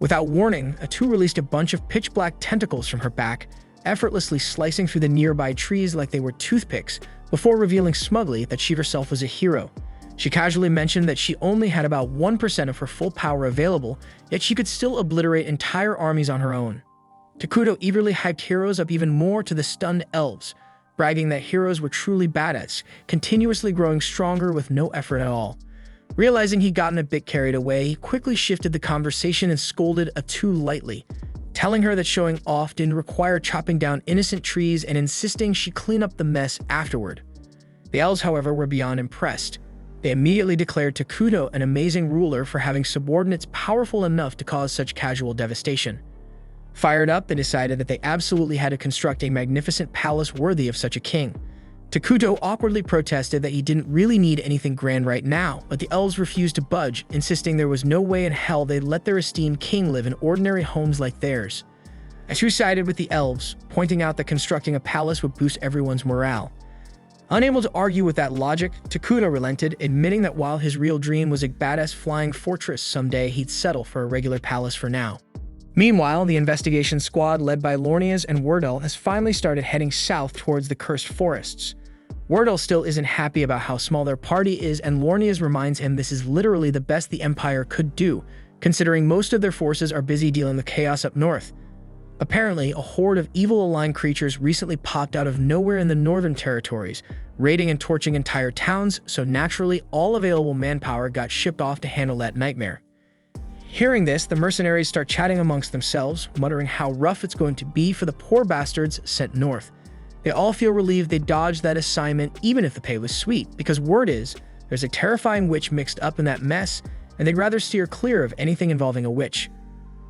Without warning, Atu released a bunch of pitch-black tentacles from her back, effortlessly slicing through the nearby trees like they were toothpicks, before revealing smugly that she herself was a hero. She casually mentioned that she only had about 1% of her full power available, yet she could still obliterate entire armies on her own. Takuto eagerly hyped heroes up even more to the stunned elves, bragging that heroes were truly badass, continuously growing stronger with no effort at all. Realizing he'd gotten a bit carried away, he quickly shifted the conversation and scolded Atu lightly, telling her that showing off didn't require chopping down innocent trees and insisting she clean up the mess afterward. The elves, however, were beyond impressed. They immediately declared Takuto an amazing ruler for having subordinates powerful enough to cause such casual devastation. Fired up, they decided that they absolutely had to construct a magnificent palace worthy of such a king. Takuto awkwardly protested that he didn't really need anything grand right now, but the elves refused to budge, insisting there was no way in hell they'd let their esteemed king live in ordinary homes like theirs. Atu sided with the elves, pointing out that constructing a palace would boost everyone's morale. Unable to argue with that logic, Takuto relented, admitting that while his real dream was a badass flying fortress someday, he'd settle for a regular palace for now. Meanwhile, the investigation squad led by Lornias and Wardell has finally started heading south towards the cursed forests. Wardell still isn't happy about how small their party is, and Lornias reminds him this is literally the best the Empire could do, considering most of their forces are busy dealing with chaos up north. Apparently, a horde of evil-aligned creatures recently popped out of nowhere in the northern territories, raiding and torching entire towns, so naturally all available manpower got shipped off to handle that nightmare. Hearing this, the mercenaries start chatting amongst themselves, muttering how rough it's going to be for the poor bastards sent north. They all feel relieved they dodged that assignment even if the pay was sweet, because word is, there's a terrifying witch mixed up in that mess, and they'd rather steer clear of anything involving a witch.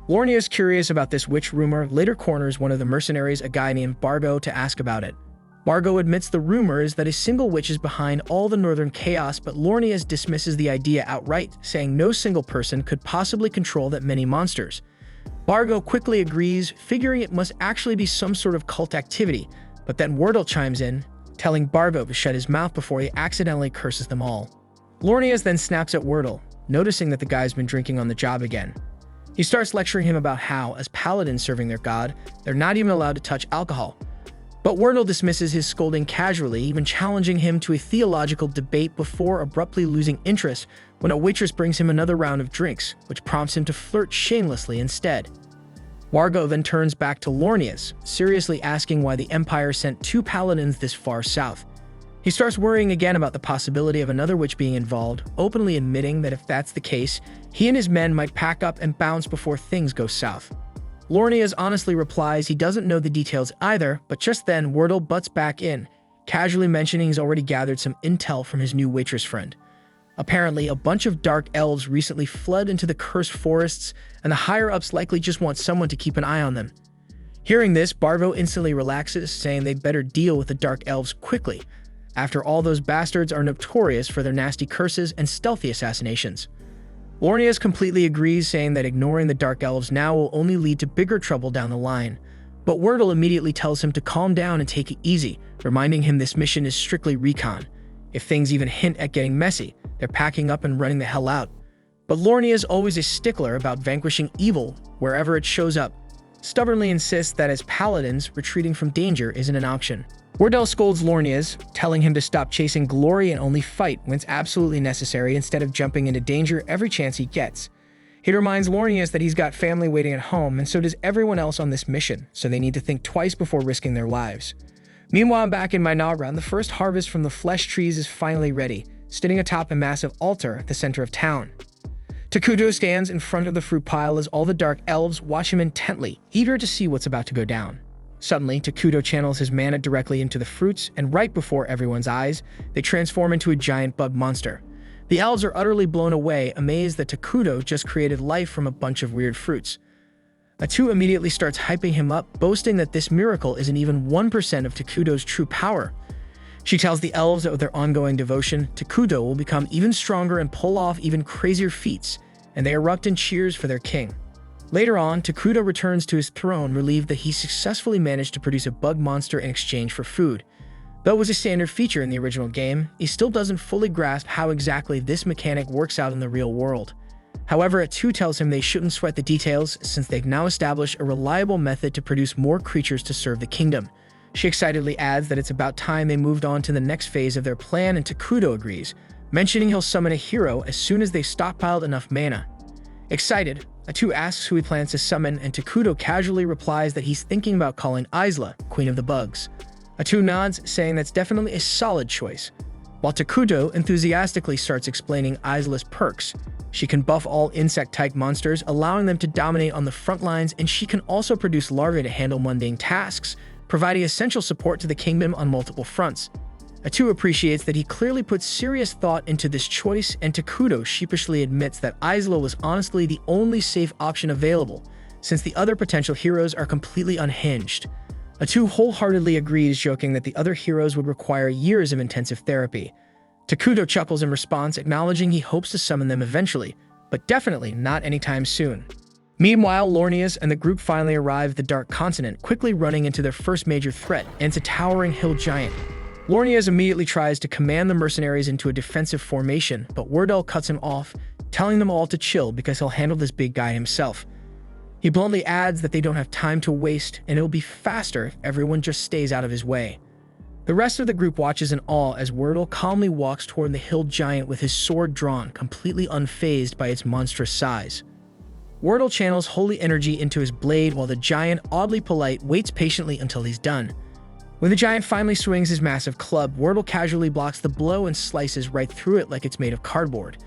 Lornia's curious about this witch rumor, later corners one of the mercenaries, a guy named Bargo, to ask about it. Bargo admits the rumor is that a single witch is behind all the northern chaos, but Lornias dismisses the idea outright, saying no single person could possibly control that many monsters. Bargo quickly agrees, figuring it must actually be some sort of cult activity, but then Wardell chimes in, telling Bargo to shut his mouth before he accidentally curses them all. Lornias then snaps at Wardell, noticing that the guy's been drinking on the job again. He starts lecturing him about how, as paladins serving their god, they're not even allowed to touch alcohol. But Wardell dismisses his scolding casually, even challenging him to a theological debate before abruptly losing interest when a waitress brings him another round of drinks, which prompts him to flirt shamelessly instead. Wargo then turns back to Lornias, seriously asking why the Empire sent 2 paladins this far south. He starts worrying again about the possibility of another witch being involved, openly admitting that if that's the case, he and his men might pack up and bounce before things go south. Lornias honestly replies he doesn't know the details either, but just then Wardell butts back in, casually mentioning he's already gathered some intel from his new waitress friend. Apparently, a bunch of dark elves recently fled into the cursed forests, and the higher-ups likely just want someone to keep an eye on them. Hearing this, Barvo instantly relaxes, saying they'd better deal with the dark elves quickly. After all, those bastards are notorious for their nasty curses and stealthy assassinations. Lornias completely agrees, saying that ignoring the dark elves now will only lead to bigger trouble down the line. But Wardell immediately tells him to calm down and take it easy, reminding him this mission is strictly recon. If things even hint at getting messy, they're packing up and running the hell out. But Lornia is always a stickler about vanquishing evil wherever it shows up, stubbornly insists that as paladins, retreating from danger isn't an option. Wardell scolds Lornias, telling him to stop chasing glory and only fight when it's absolutely necessary instead of jumping into danger every chance he gets. He reminds Lornias that he's got family waiting at home, and so does everyone else on this mission, so they need to think twice before risking their lives. Meanwhile, back in Minagra, the first harvest from the flesh trees is finally ready, standing atop a massive altar at the center of town. Takuto stands in front of the fruit pile as all the dark elves watch him intently, eager to see what's about to go down. Suddenly, Takuto channels his mana directly into the fruits, and right before everyone's eyes, they transform into a giant bug monster. The elves are utterly blown away, amazed that Takuto just created life from a bunch of weird fruits. Atu immediately starts hyping him up, boasting that this miracle isn't even 1% of Takuto's true power. She tells the elves that with their ongoing devotion, Takuto will become even stronger and pull off even crazier feats, and they erupt in cheers for their king. Later on, Takuto returns to his throne, relieved that he successfully managed to produce a bug monster in exchange for food. Though it was a standard feature in the original game, he still doesn't fully grasp how exactly this mechanic works out in the real world. However, Atu tells him they shouldn't sweat the details since they've now established a reliable method to produce more creatures to serve the kingdom. She excitedly adds that it's about time they moved on to the next phase of their plan, and Takuto agrees, mentioning he'll summon a hero as soon as they've stockpiled enough mana. Excited, Atu asks who he plans to summon, and Takuto casually replies that he's thinking about calling Isla, Queen of the Bugs. Atu nods, saying that's definitely a solid choice, while Takuto enthusiastically starts explaining Isla's perks. She can buff all insect-type monsters, allowing them to dominate on the front lines, and she can also produce larvae to handle mundane tasks, providing essential support to the kingdom on multiple fronts. Atu appreciates that he clearly put serious thought into this choice, and Takuto sheepishly admits that Isla was honestly the only safe option available, since the other potential heroes are completely unhinged. Atu wholeheartedly agrees, joking that the other heroes would require years of intensive therapy. Takuto chuckles in response, acknowledging he hopes to summon them eventually, but definitely not anytime soon. Meanwhile, Lornias and the group finally arrive at the Dark Continent, quickly running into their first major threat, and it's a towering hill giant. Lornias immediately tries to command the mercenaries into a defensive formation, but Wardell cuts him off, telling them all to chill because he'll handle this big guy himself. He bluntly adds that they don't have time to waste, and it'll be faster if everyone just stays out of his way. The rest of the group watches in awe as Wordle calmly walks toward the hill giant with his sword drawn, completely unfazed by its monstrous size. Wordle channels holy energy into his blade while the giant, oddly polite, waits patiently until he's done. When the giant finally swings his massive club, Wordle casually blocks the blow and slices right through it like it's made of cardboard.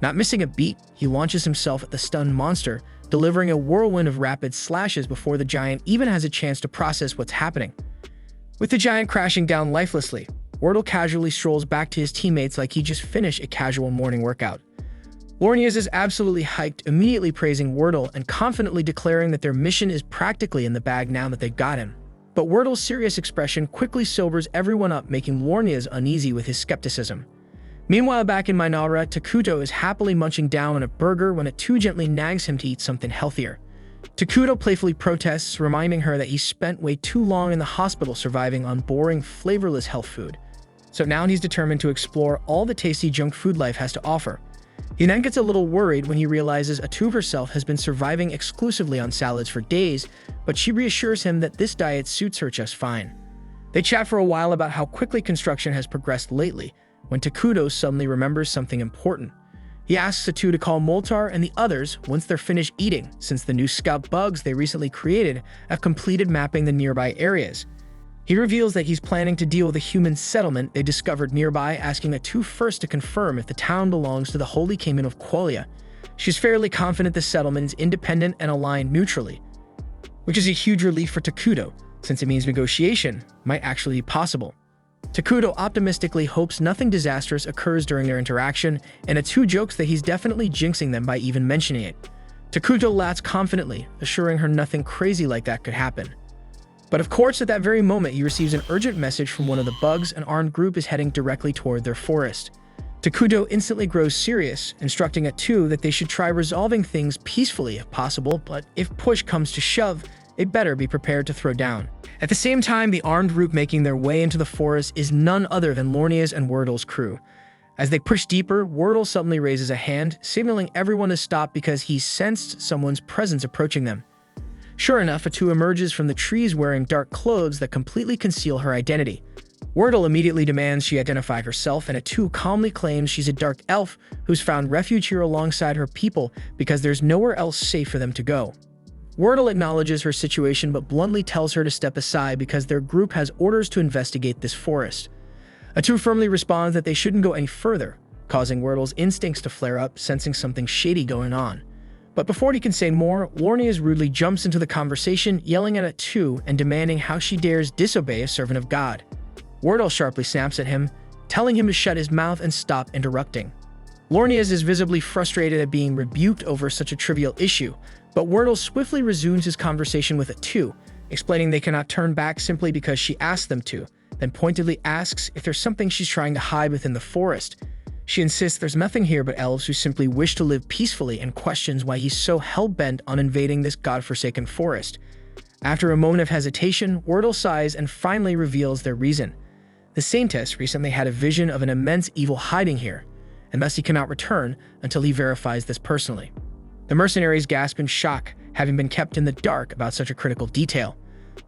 Not missing a beat, he launches himself at the stunned monster, delivering a whirlwind of rapid slashes before the giant even has a chance to process what's happening. With the giant crashing down lifelessly, Wordle casually strolls back to his teammates like he just finished a casual morning workout. Lornias is absolutely hyped, immediately praising Wordle and confidently declaring that their mission is practically in the bag now that they've got him. But Wordle's serious expression quickly sobers everyone up, making Lornias uneasy with his skepticism. Meanwhile, back in Minara, Takuto is happily munching down on a burger when it too gently nags him to eat something healthier. Takuto playfully protests, reminding her that he spent way too long in the hospital surviving on boring, flavorless health food. So now he's determined to explore all the tasty junk food life has to offer. He then gets a little worried when he realizes Atu herself has been surviving exclusively on salads for days, but she reassures him that this diet suits her just fine. They chat for a while about how quickly construction has progressed lately, when Takuto suddenly remembers something important. He asks Atu to call Moltar and the others once they're finished eating, since the new scout bugs they recently created have completed mapping the nearby areas. He reveals that he's planning to deal with a human settlement they discovered nearby, asking Atu first to confirm if the town belongs to the Holy Kingdom of Qualia. She's fairly confident the settlement is independent and aligned neutrally, which is a huge relief for Takuto, since it means negotiation might actually be possible. Takuto optimistically hopes nothing disastrous occurs during their interaction, and Atu jokes that he's definitely jinxing them by even mentioning it. Takuto laughs confidently, assuring her nothing crazy like that could happen. But of course, at that very moment, he receives an urgent message from one of the bugs. An armed group is heading directly toward their forest. Takuto instantly grows serious, instructing Atu that they should try resolving things peacefully if possible, but if push comes to shove, it better be prepared to throw down. At the same time, the armed group making their way into the forest is none other than Lornia's and Wordle's crew. As they push deeper, Wordle suddenly raises a hand, signaling everyone to stop because he sensed someone's presence approaching them. Sure enough, Atu emerges from the trees wearing dark clothes that completely conceal her identity. Wordle immediately demands she identify herself, and Atu calmly claims she's a dark elf who's found refuge here alongside her people because there's nowhere else safe for them to go. Wordle acknowledges her situation but bluntly tells her to step aside because their group has orders to investigate this forest. Atu firmly responds that they shouldn't go any further, causing Wordle's instincts to flare up, sensing something shady going on. But before he can say more, Lornias rudely jumps into the conversation, yelling at Atu and demanding how she dares disobey a servant of God. Wordle sharply snaps at him, telling him to shut his mouth and stop interrupting. Lornias is visibly frustrated at being rebuked over such a trivial issue, but Wordle swiftly resumes his conversation with Atu, explaining they cannot turn back simply because she asked them to, then pointedly asks if there's something she's trying to hide within the forest. She insists there's nothing here but elves who simply wish to live peacefully and questions why he's so hell-bent on invading this godforsaken forest. After a moment of hesitation, Wordle sighs and finally reveals their reason. The Saintess recently had a vision of an immense evil hiding here, and thus he cannot return until he verifies this personally. The mercenaries gasp in shock, having been kept in the dark about such a critical detail.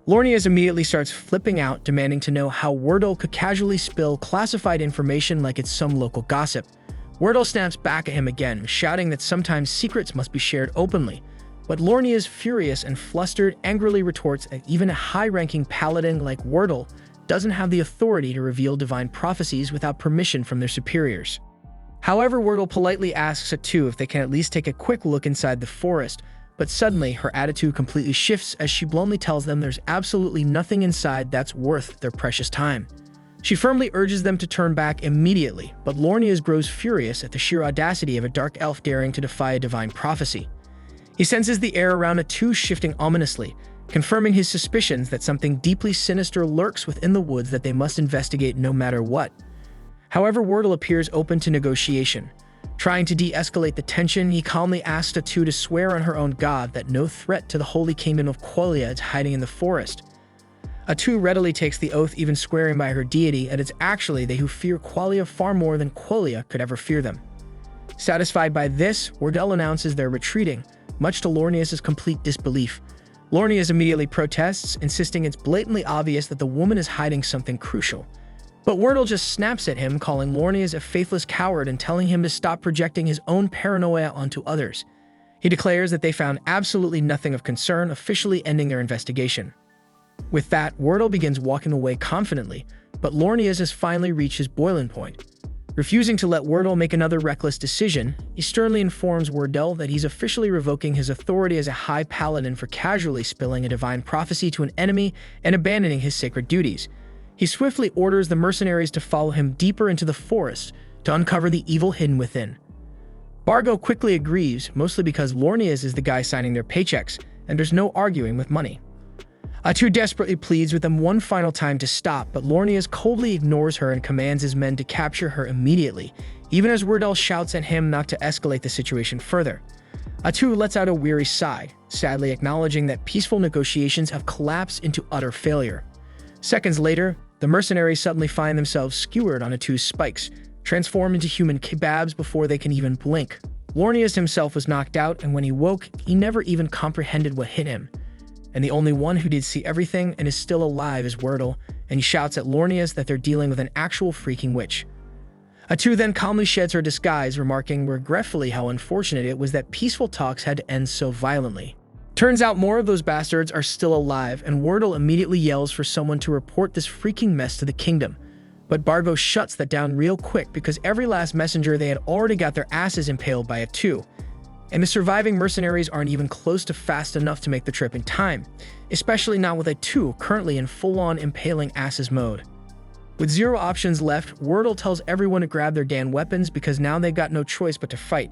Lornias immediately starts flipping out, demanding to know how Wordle could casually spill classified information like it's some local gossip. Wordle snaps back at him again, shouting that sometimes secrets must be shared openly. But Lornias, furious and flustered, angrily retorts that even a high-ranking paladin like Wordle doesn't have the authority to reveal divine prophecies without permission from their superiors. However, Wordle politely asks Atu if they can at least take a quick look inside the forest, but suddenly her attitude completely shifts as she bluntly tells them there's absolutely nothing inside that's worth their precious time. She firmly urges them to turn back immediately, but Lornias grows furious at the sheer audacity of a dark elf daring to defy a divine prophecy. He senses the air around Atu shifting ominously, confirming his suspicions that something deeply sinister lurks within the woods that they must investigate no matter what. However, Wordle appears open to negotiation. Trying to de-escalate the tension, he calmly asks Atu to swear on her own god that no threat to the Holy Kingdom of Qualia is hiding in the forest. Atu readily takes the oath, even swearing by her deity, and it's actually they who fear Qualia far more than Qualia could ever fear them. Satisfied by this, Wordle announces they're retreating, much to Lornias' complete disbelief. Lornias immediately protests, insisting it's blatantly obvious that the woman is hiding something crucial. But Wordle just snaps at him, calling Lornias a faithless coward and telling him to stop projecting his own paranoia onto others. He declares that they found absolutely nothing of concern, officially ending their investigation. With that, Wordle begins walking away confidently, but Lornias has finally reached his boiling point. Refusing to let Wordle make another reckless decision, he sternly informs Wordle that he's officially revoking his authority as a High Paladin for casually spilling a divine prophecy to an enemy and abandoning his sacred duties. He swiftly orders the mercenaries to follow him deeper into the forest to uncover the evil hidden within. Bargo quickly agrees, mostly because Lornias is the guy signing their paychecks, and there's no arguing with money. Atu desperately pleads with them one final time to stop, but Lornias coldly ignores her and commands his men to capture her immediately, even as Wordle shouts at him not to escalate the situation further. Atu lets out a weary sigh, sadly acknowledging that peaceful negotiations have collapsed into utter failure. Seconds later, the mercenaries suddenly find themselves skewered on Atu's spikes, transformed into human kebabs before they can even blink. Lornias himself was knocked out, and when he woke, he never even comprehended what hit him. And the only one who did see everything and is still alive is Wordle, and he shouts at Lornias that they're dealing with an actual freaking witch. Atu then calmly sheds her disguise, remarking regretfully how unfortunate it was that peaceful talks had to end so violently. Turns out more of those bastards are still alive, and Wordle immediately yells for someone to report this freaking mess to the kingdom. But Bargo shuts that down real quick because every last messenger they had already got their asses impaled by Atu. And the surviving mercenaries aren't even close to fast enough to make the trip in time, especially not with Atu currently in full-on impaling asses mode. With zero options left, Wordle tells everyone to grab their damn weapons because now they've got no choice but to fight.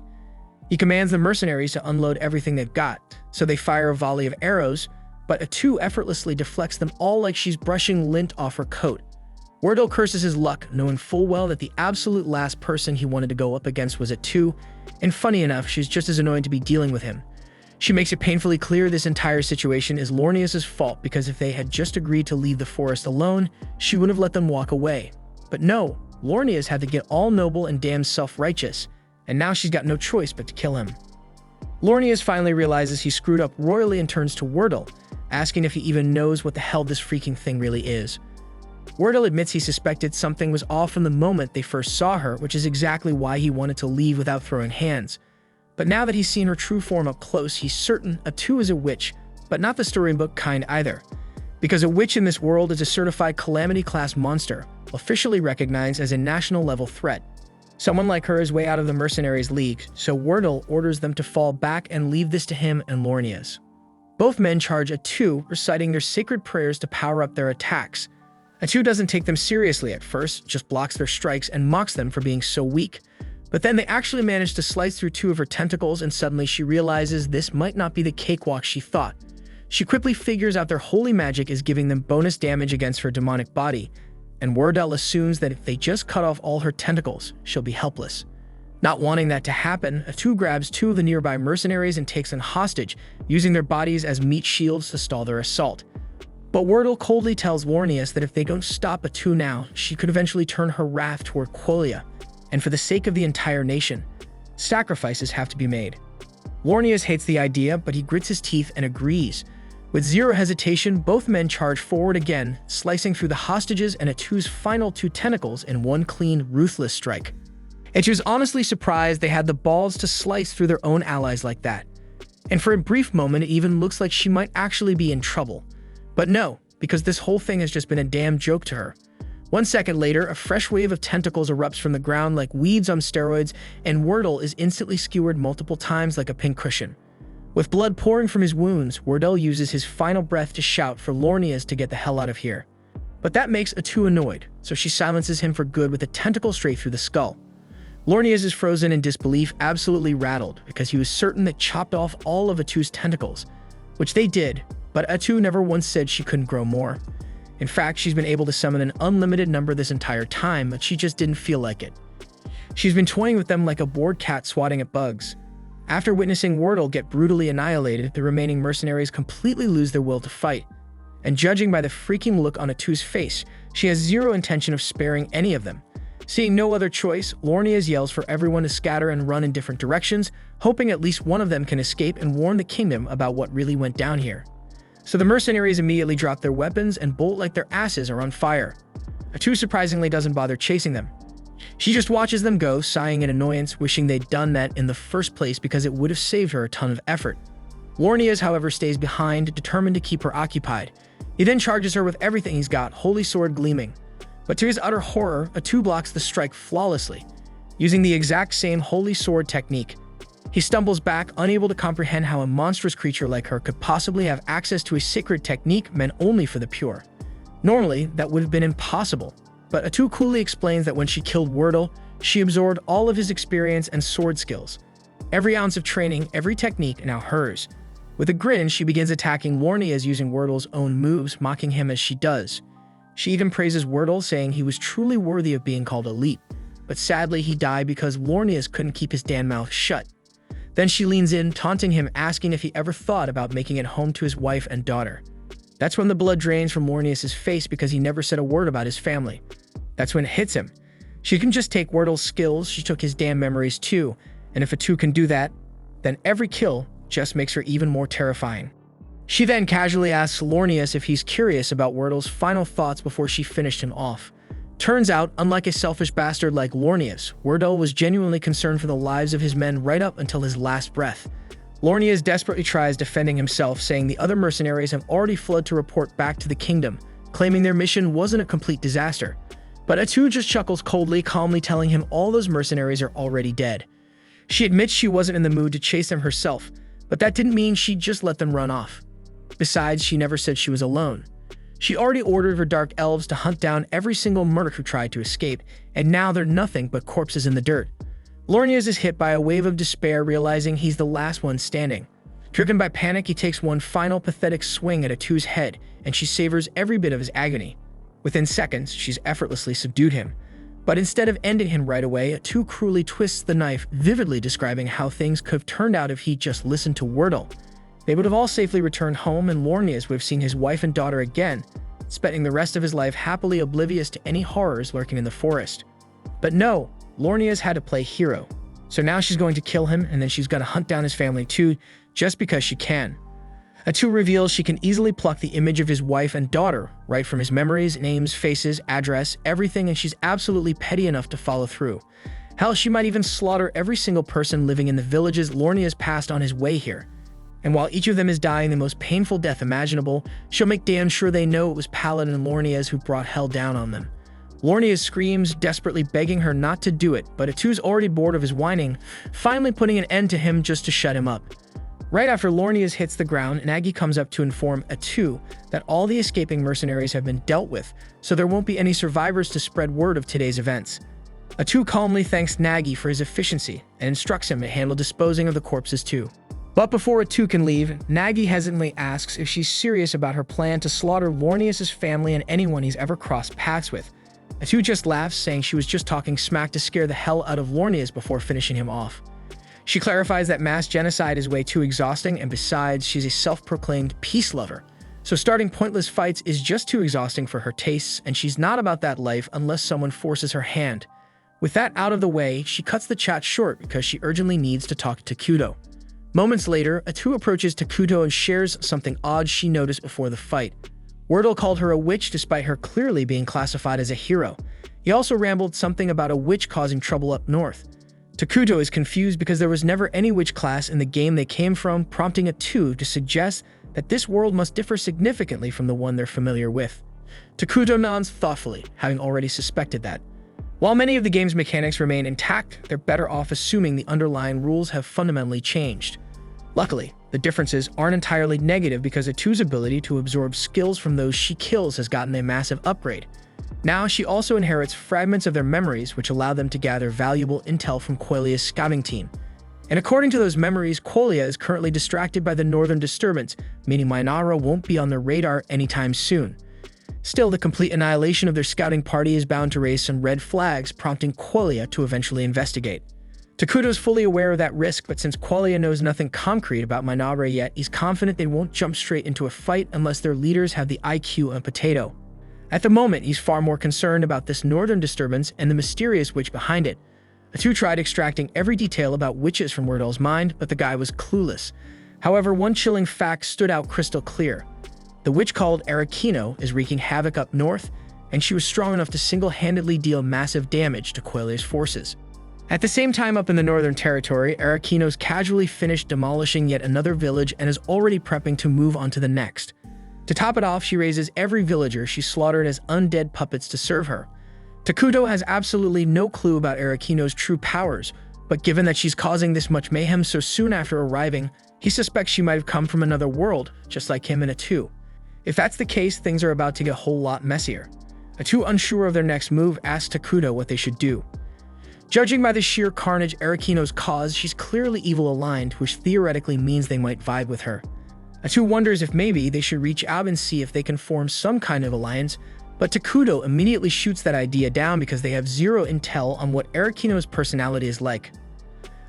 He commands the mercenaries to unload everything they've got, so they fire a volley of arrows, but Atu effortlessly deflects them all like she's brushing lint off her coat. Wordle curses his luck, knowing full well that the absolute last person he wanted to go up against was Atu, and funny enough, she's just as annoying to be dealing with him. She makes it painfully clear this entire situation is Lornias' fault because if they had just agreed to leave the forest alone, she would have let them walk away. But no, Lornias had to get all noble and damn self-righteous, and now she's got no choice but to kill him. Lornias finally realizes he screwed up royally and turns to Wordle, asking if he even knows what the hell this freaking thing really is. Wordle admits he suspected something was off from the moment they first saw her, which is exactly why he wanted to leave without throwing hands. But now that he's seen her true form up close, he's certain Atu is a witch, but not the storybook kind either. Because a witch in this world is a certified Calamity-class monster, officially recognized as a national-level threat. Someone like her is way out of the mercenaries' league, so Wordle orders them to fall back and leave this to him and Lornias. Both men charge Atu, reciting their sacred prayers to power up their attacks. Atu doesn't take them seriously at first, just blocks their strikes and mocks them for being so weak. But then they actually manage to slice through two of her tentacles, and suddenly she realizes this might not be the cakewalk she thought. She quickly figures out their holy magic is giving them bonus damage against her demonic body, and Wordle assumes that if they just cut off all her tentacles, she'll be helpless. Not wanting that to happen, Atu grabs two of the nearby mercenaries and takes them hostage, using their bodies as meat shields to stall their assault. But Wordle coldly tells Lornias that if they don't stop Atu now, she could eventually turn her wrath toward Quolia, and for the sake of the entire nation, sacrifices have to be made. Lornias hates the idea, but he grits his teeth and agrees. With zero hesitation, both men charge forward again, slicing through the hostages and Atu's final two tentacles in one clean, ruthless strike. Atu's honestly surprised they had the balls to slice through their own allies like that. And for a brief moment, it even looks like she might actually be in trouble. But no, because this whole thing has just been a damn joke to her. 1 second later, a fresh wave of tentacles erupts from the ground like weeds on steroids, and Wordle is instantly skewered multiple times like a pincushion. With blood pouring from his wounds, Wordle uses his final breath to shout for Lornias to get the hell out of here. But that makes Atu annoyed, so she silences him for good with a tentacle straight through the skull. Lornias is frozen in disbelief, absolutely rattled, because he was certain that chopped off all of Atu's tentacles, which they did, but Atu never once said she couldn't grow more. In fact, she's been able to summon an unlimited number this entire time, but she just didn't feel like it. She's been toying with them like a bored cat swatting at bugs. After witnessing Wordle get brutally annihilated, the remaining mercenaries completely lose their will to fight. And judging by the freaking look on Atu's face, she has zero intention of sparing any of them. Seeing no other choice, Lornias yells for everyone to scatter and run in different directions, hoping at least one of them can escape and warn the kingdom about what really went down here. So the mercenaries immediately drop their weapons and bolt like their asses are on fire. Atu surprisingly doesn't bother chasing them. She just watches them go, sighing in annoyance, wishing they'd done that in the first place because it would have saved her a ton of effort. Lornias, however, stays behind, determined to keep her occupied. He then charges her with everything he's got, holy sword gleaming. But to his utter horror, Atu blocks the strike flawlessly, using the exact same holy sword technique. He stumbles back, unable to comprehend how a monstrous creature like her could possibly have access to a sacred technique meant only for the pure. Normally, that would have been impossible, but Atu coolly explains that when she killed Wordle, she absorbed all of his experience and sword skills. Every ounce of training, every technique, now hers. With a grin, she begins attacking Lornias using Wordle's own moves, mocking him as she does. She even praises Wordle, saying he was truly worthy of being called elite, but sadly he died because Lornias couldn't keep his damn mouth shut. Then she leans in, taunting him, asking if he ever thought about making it home to his wife and daughter. That's when the blood drains from Lornias' face because he never said a word about his family. That's when it hits him. She can just take Wordle's skills, she took his damn memories too, and if Atu can do that, then every kill just makes her even more terrifying. She then casually asks Lornias if he's curious about Wordle's final thoughts before she finished him off. Turns out, unlike a selfish bastard like Lornias, Wordle was genuinely concerned for the lives of his men right up until his last breath. Lornias desperately tries defending himself, saying the other mercenaries have already fled to report back to the kingdom, claiming their mission wasn't a complete disaster. But Atu just chuckles coldly, calmly telling him all those mercenaries are already dead. She admits she wasn't in the mood to chase them herself, but that didn't mean she'd just let them run off. Besides, she never said she was alone. She already ordered her dark elves to hunt down every single merc who tried to escape, and now they're nothing but corpses in the dirt. Lornias is hit by a wave of despair, realizing he's the last one standing. Driven by panic, he takes one final pathetic swing at Atu's head, and she savors every bit of his agony. Within seconds, she's effortlessly subdued him. But instead of ending him right away, Atu cruelly twists the knife, vividly describing how things could have turned out if he'd just listened to Wordle. They would have all safely returned home, and Lornias would have seen his wife and daughter again, spending the rest of his life happily oblivious to any horrors lurking in the forest. But no, Lornias had to play hero. So now she's going to kill him, and then she's got to hunt down his family too, just because she can. Atu reveals she can easily pluck the image of his wife and daughter right from his memories, names, faces, address, everything, and she's absolutely petty enough to follow through. Hell, she might even slaughter every single person living in the villages Lornias passed on his way here. And while each of them is dying the most painful death imaginable, she'll make damn sure they know it was Paladin and Lornias who brought hell down on them. Lornias screams, desperately begging her not to do it, but Atu's already bored of his whining, finally putting an end to him just to shut him up. Right after Lornias hits the ground, Nagi comes up to inform Atu that all the escaping mercenaries have been dealt with, so there won't be any survivors to spread word of today's events. Atu calmly thanks Nagi for his efficiency and instructs him to handle disposing of the corpses too. But before Atu can leave, Nagi hesitantly asks if she's serious about her plan to slaughter Lornias' family and anyone he's ever crossed paths with. Atu just laughs, saying she was just talking smack to scare the hell out of Lornias before finishing him off. She clarifies that mass genocide is way too exhausting, and besides, she's a self-proclaimed peace lover. So starting pointless fights is just too exhausting for her tastes, and she's not about that life unless someone forces her hand. With that out of the way, she cuts the chat short because she urgently needs to talk to Kudo. Moments later, Atu approaches Takuto and shares something odd she noticed before the fight. Wordle called her a witch despite her clearly being classified as a hero. He also rambled something about a witch causing trouble up north. Takuto is confused because there was never any witch class in the game they came from, prompting Atu to suggest that this world must differ significantly from the one they're familiar with. Takuto nods thoughtfully, having already suspected that. While many of the game's mechanics remain intact, they're better off assuming the underlying rules have fundamentally changed. Luckily, the differences aren't entirely negative because Atu's ability to absorb skills from those she kills has gotten a massive upgrade. Now she also inherits fragments of their memories which allow them to gather valuable intel from Quelia's scouting team. And according to those memories, Quelia is currently distracted by the northern disturbance, meaning Minara won't be on their radar anytime soon. Still, the complete annihilation of their scouting party is bound to raise some red flags, prompting Quelia to eventually investigate. Takuto's fully aware of that risk, but since Quelia knows nothing concrete about Minara yet, he's confident they won't jump straight into a fight unless their leaders have the IQ on potato. At the moment, he's far more concerned about this northern disturbance and the mysterious witch behind it. Atu tried extracting every detail about witches from Wordle's mind, but the guy was clueless. However, one chilling fact stood out crystal clear. The witch called Arakino is wreaking havoc up north, and she was strong enough to single-handedly deal massive damage to Quelle's forces. At the same time up in the Northern Territory, Arakino's casually finished demolishing yet another village and is already prepping to move on to the next. To top it off, she raises every villager she slaughtered as undead puppets to serve her. Takuto has absolutely no clue about Arakino's true powers, but given that she's causing this much mayhem so soon after arriving, he suspects she might have come from another world, just like him and Atu. If that's the case, things are about to get a whole lot messier. Atu, unsure of their next move, asks Takuto what they should do. Judging by the sheer carnage Arakino's caused, she's clearly evil-aligned, which theoretically means they might vibe with her. Atu wonders if maybe they should reach out and see if they can form some kind of alliance, but Takuto immediately shoots that idea down because they have zero intel on what Arakino's personality is like.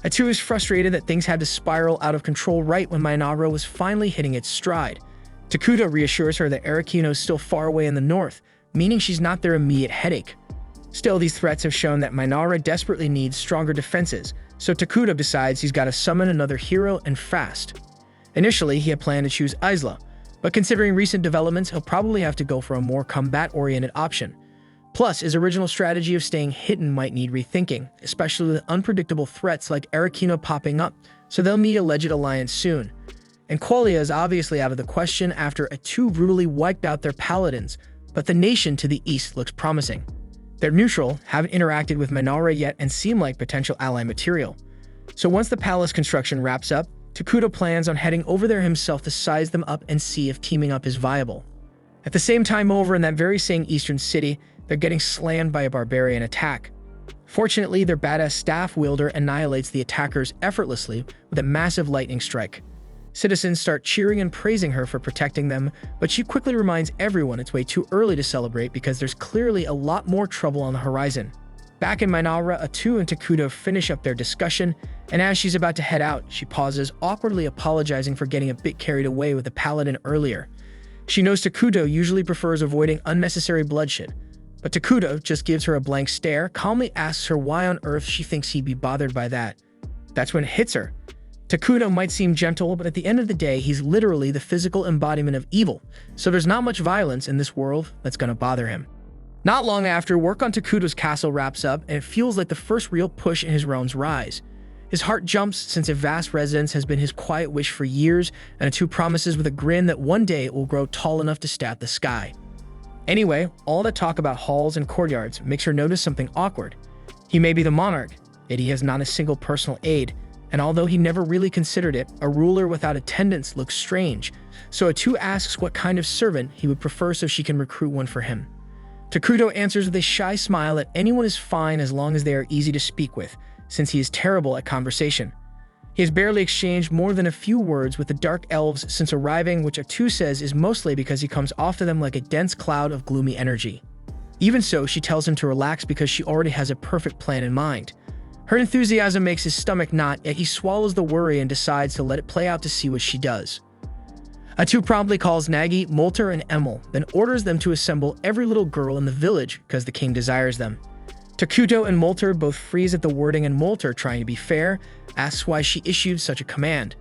Atu is frustrated that things had to spiral out of control right when Mainara was finally hitting its stride. Takuto reassures her that Arakino is still far away in the north, meaning she's not their immediate headache. Still, these threats have shown that Mainara desperately needs stronger defenses, so Takuto decides he's got to summon another hero and fast. Initially, he had planned to choose Isla, but considering recent developments, he'll probably have to go for a more combat-oriented option. Plus, his original strategy of staying hidden might need rethinking, especially with unpredictable threats like Arakino popping up, so they'll meet a alleged alliance soon. And Qualia is obviously out of the question after Atu brutally wiped out their paladins, but the nation to the east looks promising. They're neutral, haven't interacted with Mainara yet, and seem like potential ally material. So once the palace construction wraps up, Takuto plans on heading over there himself to size them up and see if teaming up is viable. At the same time over in that very same eastern city, they're getting slammed by a barbarian attack. Fortunately, their badass staff wielder annihilates the attackers effortlessly with a massive lightning strike. Citizens start cheering and praising her for protecting them, but she quickly reminds everyone it's way too early to celebrate because there's clearly a lot more trouble on the horizon. Back in Mainara, Atu and Takuto finish up their discussion, and as she's about to head out, she pauses, awkwardly apologizing for getting a bit carried away with the paladin earlier. She knows Takuto usually prefers avoiding unnecessary bloodshed, but Takuto just gives her a blank stare, calmly asks her why on earth she thinks he'd be bothered by that. That's when it hits her. Takuto might seem gentle, but at the end of the day, he's literally the physical embodiment of evil, so there's not much violence in this world that's gonna bother him. Not long after, work on Takuto's castle wraps up, and it feels like the first real push in his realm's rise. His heart jumps since a vast residence has been his quiet wish for years, and Atu promises with a grin that one day it will grow tall enough to stab the sky. Anyway, all that talk about halls and courtyards makes her notice something awkward. He may be the monarch, yet he has not a single personal aide, and although he never really considered it, a ruler without attendants looks strange, so Atu asks what kind of servant he would prefer so she can recruit one for him. Takuto answers with a shy smile that anyone is fine as long as they are easy to speak with, since he is terrible at conversation. He has barely exchanged more than a few words with the Dark Elves since arriving, which Atu says is mostly because he comes off to them like a dense cloud of gloomy energy. Even so, she tells him to relax because she already has a perfect plan in mind. Her enthusiasm makes his stomach knot, yet he swallows the worry and decides to let it play out to see what she does. Atu promptly calls Nagi, Molter, and Emil, then orders them to assemble every little girl in the village because the king desires them. Takuto and Molter both freeze at the wording, and Molter, trying to be fair, asks why she issued such a command.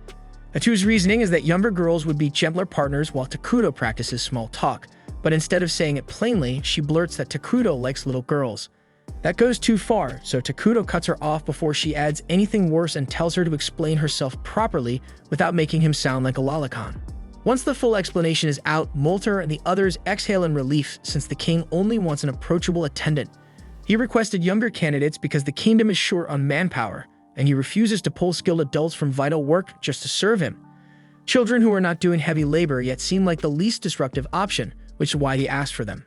Atu's reasoning is that younger girls would be gentler partners while Takuto practices small talk, but instead of saying it plainly, she blurts that Takuto likes little girls. That goes too far, so Takuto cuts her off before she adds anything worse and tells her to explain herself properly without making him sound like a lolicon. Once the full explanation is out, Molter and the others exhale in relief since the king only wants an approachable attendant. He requested younger candidates because the kingdom is short on manpower, and he refuses to pull skilled adults from vital work just to serve him. Children who are not doing heavy labor yet seem like the least disruptive option, which is why he asked for them.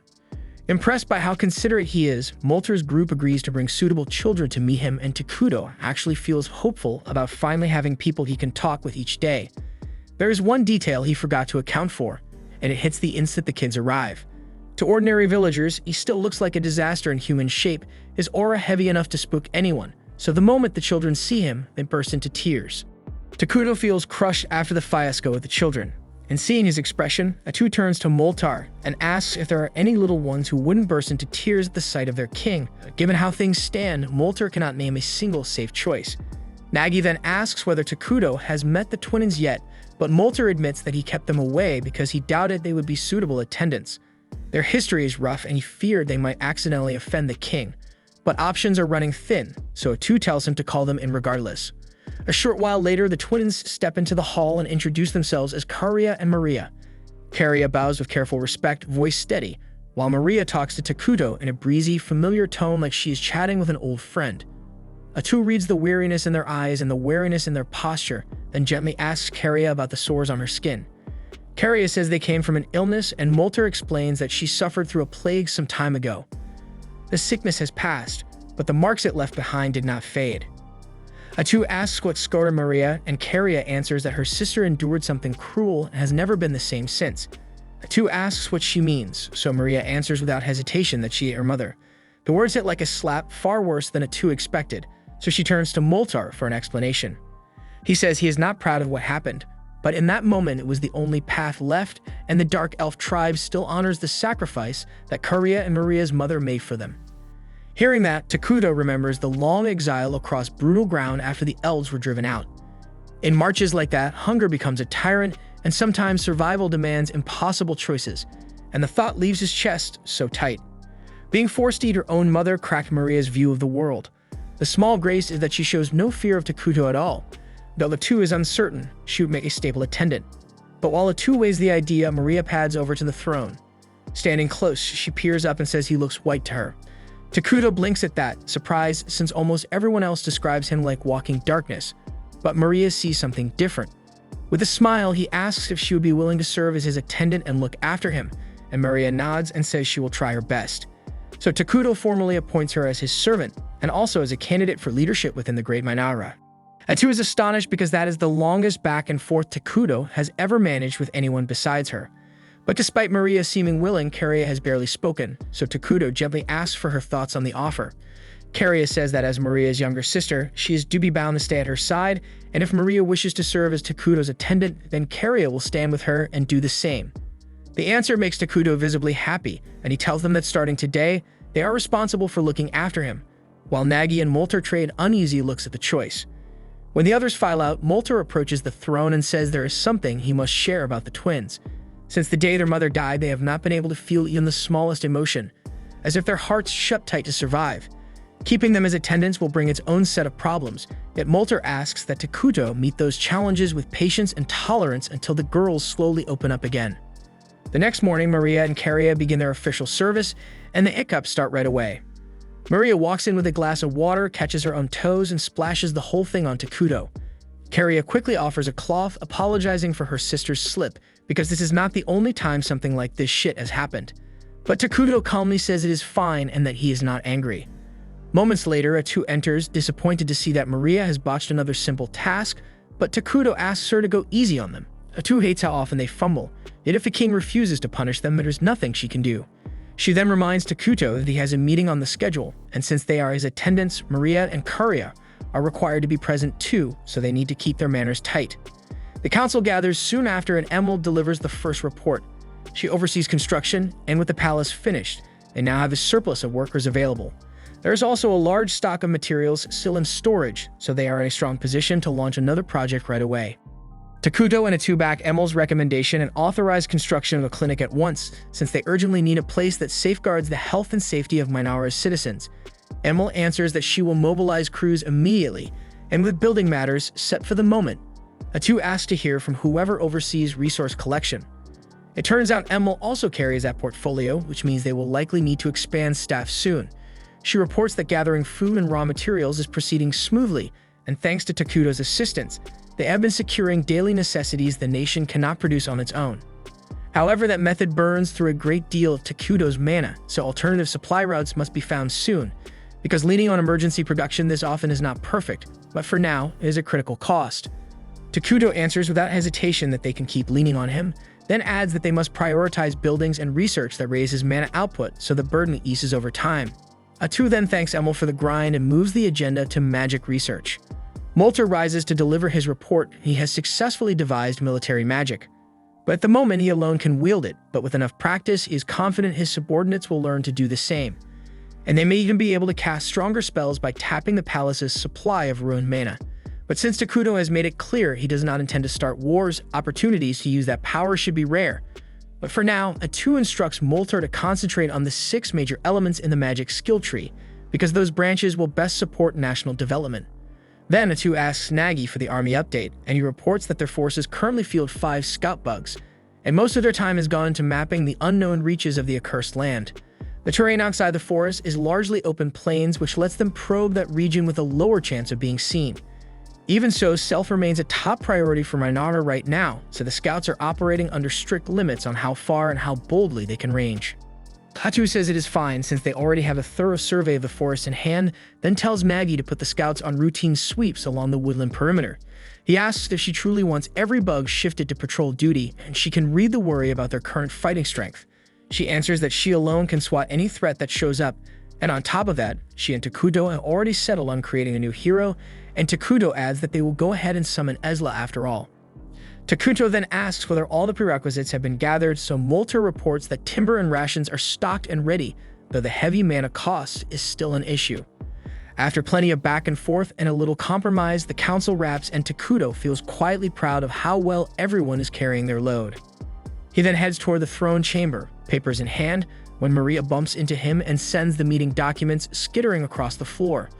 Impressed by how considerate he is, Molter's group agrees to bring suitable children to meet him, and Takuto actually feels hopeful about finally having people he can talk with each day. There is one detail he forgot to account for, and it hits the instant the kids arrive. To ordinary villagers, he still looks like a disaster in human shape, his aura heavy enough to spook anyone, so the moment the children see him, they burst into tears. Takuto feels crushed after the fiasco with the children, and seeing his expression, Atu turns to Moltar and asks if there are any little ones who wouldn't burst into tears at the sight of their king. Given how things stand, Moltar cannot name a single safe choice. Nagi then asks whether Takuto has met the twins yet, but Molter admits that he kept them away because he doubted they would be suitable attendants. Their history is rough and he feared they might accidentally offend the king, but options are running thin, so Atu tells him to call them in regardless. A short while later, the twins step into the hall and introduce themselves as Karia and Maria. Karia bows with careful respect, voice steady, while Maria talks to Takuto in a breezy, familiar tone like she is chatting with an old friend. Atu reads the weariness in their eyes and the wariness in their posture, then gently asks Karia about the sores on her skin. Karia says they came from an illness, and Molter explains that she suffered through a plague some time ago. The sickness has passed, but the marks it left behind did not fade. Atu asks what scored Maria, and Karia answers that her sister endured something cruel and has never been the same since. Atu asks what she means, so Maria answers without hesitation that she ate her mother. The words hit like a slap, far worse than Atu expected, so she turns to Molter for an explanation. He says he is not proud of what happened, but in that moment it was the only path left, and the Dark Elf tribe still honors the sacrifice that Karia and Maria's mother made for them. Hearing that, Takuto remembers the long exile across brutal ground after the elves were driven out. In marches like that, hunger becomes a tyrant, and sometimes survival demands impossible choices, and the thought leaves his chest so tight. Being forced to eat her own mother cracked Maria's view of the world. The small grace is that she shows no fear of Takuto at all. Though Atu is uncertain, she would make a stable attendant. But while Atu weighs the idea, Maria pads over to the throne. Standing close, she peers up and says he looks white to her. Takuto blinks at that, surprised since almost everyone else describes him like walking darkness. But Maria sees something different. With a smile, he asks if she would be willing to serve as his attendant and look after him, and Maria nods and says she will try her best. So Takuto formally appoints her as his servant, and also as a candidate for leadership within the Great Minara. Atu is astonished because that is the longest back and forth Takuto has ever managed with anyone besides her. But despite Maria seeming willing, Karia has barely spoken, so Takuto gently asks for her thoughts on the offer. Karia says that as Maria's younger sister, she is duty-bound to stay at her side, and if Maria wishes to serve as Takuto's attendant, then Karia will stand with her and do the same. The answer makes Takuto visibly happy, and he tells them that starting today, they are responsible for looking after him, while Nagi and Molter trade uneasy looks at the choice. When the others file out, Molter approaches the throne and says there is something he must share about the twins. Since the day their mother died, they have not been able to feel even the smallest emotion, as if their hearts shut tight to survive. Keeping them as attendants will bring its own set of problems, yet Molter asks that Takuto meet those challenges with patience and tolerance until the girls slowly open up again. The next morning, Maria and Karia begin their official service, and the anicaps start right away. Maria walks in with a glass of water, catches her own toes, and splashes the whole thing on Takuto. Karia quickly offers a cloth, apologizing for her sister's slip, because this is not the only time something like this shit has happened. But Takuto calmly says it is fine and that he is not angry. Moments later, Atu enters, disappointed to see that Maria has botched another simple task, but Takuto asks her to go easy on them. Atu hates how often they fumble, yet if the king refuses to punish them, there is nothing she can do. She then reminds Takuto that he has a meeting on the schedule, and since they are his attendants, Maria and Karia are required to be present too, so they need to keep their manners tight. The council gathers soon after, and Emerald delivers the first report. She oversees construction, and with the palace finished, they now have a surplus of workers available. There is also a large stock of materials still in storage, so they are in a strong position to launch another project right away. Takuto and Atu back Emel's recommendation and authorize construction of a clinic at once, since they urgently need a place that safeguards the health and safety of Minara's citizens. Emel answers that she will mobilize crews immediately, and with building matters set for the moment, Atu asks to hear from whoever oversees resource collection. It turns out Emel also carries that portfolio, which means they will likely need to expand staff soon. She reports that gathering food and raw materials is proceeding smoothly, and thanks to Takuto's assistance, they have been securing daily necessities the nation cannot produce on its own. However, that method burns through a great deal of Takuto's mana, so alternative supply routes must be found soon. Because leaning on emergency production this often is not perfect, but for now, it is a critical cost. Takuto answers without hesitation that they can keep leaning on him, then adds that they must prioritize buildings and research that raises mana output so the burden eases over time. Atu then thanks Emel for the grind and moves the agenda to magic research. Molter rises to deliver his report. He has successfully devised military magic. But at the moment, he alone can wield it, but with enough practice, he is confident his subordinates will learn to do the same. And they may even be able to cast stronger spells by tapping the palace's supply of ruined mana. But since Takuto has made it clear he does not intend to start wars, opportunities to use that power should be rare. But for now, Atu instructs Moltar to concentrate on the 6 major elements in the magic skill tree, because those branches will best support national development. Then Atu asks Nagi for the army update, and he reports that their forces currently field 5 scout bugs, and most of their time has gone into mapping the unknown reaches of the accursed land. The terrain outside the forest is largely open plains, which lets them probe that region with a lower chance of being seen. Even so, stealth remains a top priority for Minara right now, so the scouts are operating under strict limits on how far and how boldly they can range. Atu says it is fine since they already have a thorough survey of the forest in hand, then tells Maggie to put the scouts on routine sweeps along the woodland perimeter. He asks if she truly wants every bug shifted to patrol duty, and she can read the worry about their current fighting strength. She answers that she alone can swat any threat that shows up, and on top of that, she and Takuto have already settled on creating a new hero, and Takuto adds that they will go ahead and summon Ezla after all. Takuto then asks whether all the prerequisites have been gathered, so Moltar reports that timber and rations are stocked and ready, though the heavy mana cost is still an issue. After plenty of back and forth and a little compromise, the council wraps and Takuto feels quietly proud of how well everyone is carrying their load. He then heads toward the throne chamber, papers in hand, when Maria bumps into him and sends the meeting documents skittering across the floor.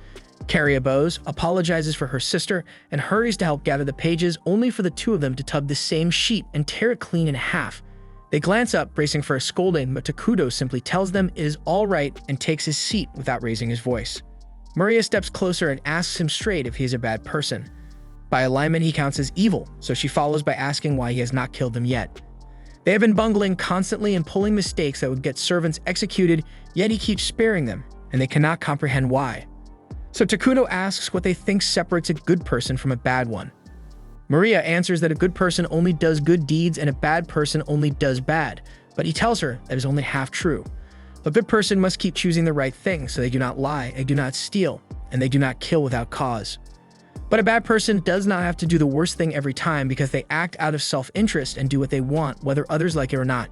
Carriabos apologizes for her sister and hurries to help gather the pages, only for the two of them to tub the same sheet and tear it clean in half. They glance up, bracing for a scolding, but Takuto simply tells them it is all right and takes his seat without raising his voice. Maria steps closer and asks him straight if he is a bad person. By alignment, he counts as evil, so she follows by asking why he has not killed them yet. They have been bungling constantly and pulling mistakes that would get servants executed, yet he keeps sparing them, and they cannot comprehend why. So Takuto asks what they think separates a good person from a bad one. Maria answers that a good person only does good deeds and a bad person only does bad, but he tells her that is only half true. A good person must keep choosing the right thing, so they do not lie, they do not steal, and they do not kill without cause. But a bad person does not have to do the worst thing every time because they act out of self-interest and do what they want, whether others like it or not.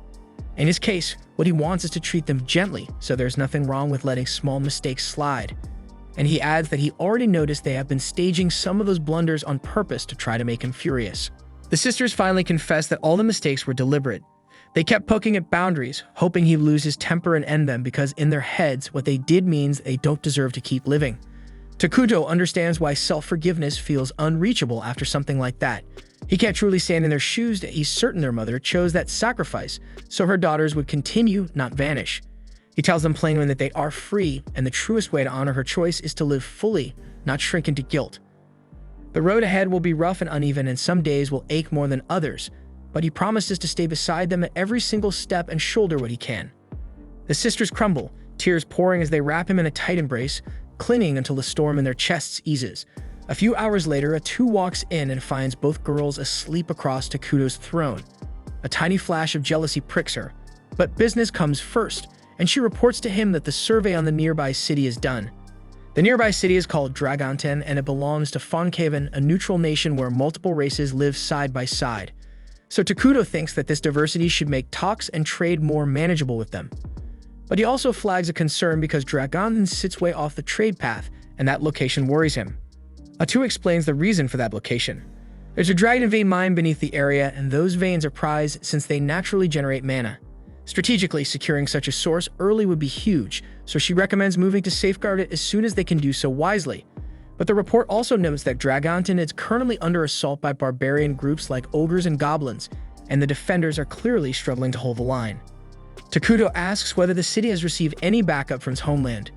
In his case, what he wants is to treat them gently, so there's nothing wrong with letting small mistakes slide. And he adds that he already noticed they have been staging some of those blunders on purpose to try to make him furious. The sisters finally confess that all the mistakes were deliberate. They kept poking at boundaries, hoping he'd lose his temper and end them because in their heads, what they did means they don't deserve to keep living. Takuto understands why self-forgiveness feels unreachable after something like that. He can't truly stand in their shoes that he's certain their mother chose that sacrifice so her daughters would continue, not vanish. He tells them plainly that they are free, and the truest way to honor her choice is to live fully, not shrink into guilt. The road ahead will be rough and uneven, and some days will ache more than others, but he promises to stay beside them at every single step and shoulder what he can. The sisters crumble, tears pouring as they wrap him in a tight embrace, clinging until the storm in their chests eases. A few hours later, Atu walks in and finds both girls asleep across Takuto's throne. A tiny flash of jealousy pricks her, but business comes first, and she reports to him that the survey on the nearby city is done. The nearby city is called Dragonten, and it belongs to Fonkaven, a neutral nation where multiple races live side by side. So Takuto thinks that this diversity should make talks and trade more manageable with them. But he also flags a concern because Dragonten sits way off the trade path, and that location worries him. Atu explains the reason for that location. There's a dragon vein mine beneath the area, and those veins are prized since they naturally generate mana. Strategically, securing such a source early would be huge, so she recommends moving to safeguard it as soon as they can do so wisely. But the report also notes that Dragonten is currently under assault by barbarian groups like ogres and goblins, and the defenders are clearly struggling to hold the line. Takuto asks whether the city has received any backup from its homeland,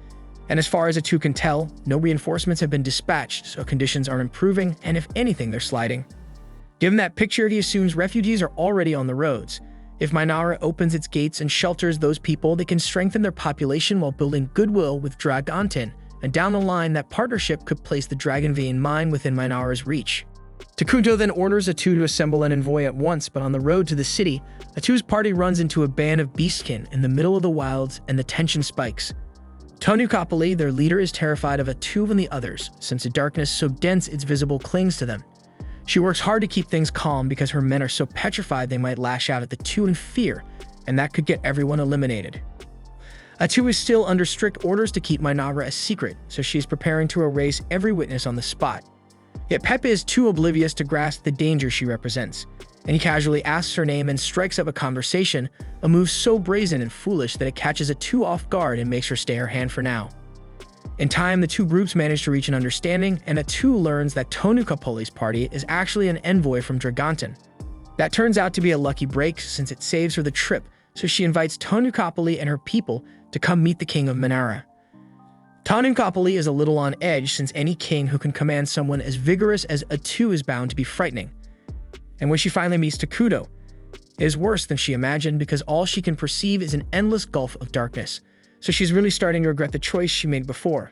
and as far as Atu can tell, no reinforcements have been dispatched, so conditions are improving, and if anything, they're sliding. Given that picture, he assumes refugees are already on the roads. If Minara opens its gates and shelters those people, they can strengthen their population while building goodwill with Dragonten, and down the line, that partnership could place the Dragon Vein mine within Minara's reach. Takuto then orders Atu to assemble an envoy at once, but on the road to the city, Atu's party runs into a band of beastkin in the middle of the wilds, and the tension spikes. Tonukapali, their leader, is terrified of Atu and the others, since a darkness so dense it's visible clings to them. She works hard to keep things calm because her men are so petrified they might lash out at the two in fear, and that could get everyone eliminated. Atu is still under strict orders to keep Minara a secret, so she is preparing to erase every witness on the spot. Yet Pepe is too oblivious to grasp the danger she represents, and he casually asks her name and strikes up a conversation, a move so brazen and foolish that it catches Atu off guard and makes her stay her hand for now. In time, the two groups manage to reach an understanding, and Atu learns that Tonukapoli's party is actually an envoy from Dragonton. That turns out to be a lucky break since it saves her the trip, so she invites Tonukapoli and her people to come meet the king of Manara. Tonukapoli is a little on edge since any king who can command someone as vigorous as Atu is bound to be frightening. And when she finally meets Takuto, it is worse than she imagined because all she can perceive is an endless gulf of darkness, so she's really starting to regret the choice she made before.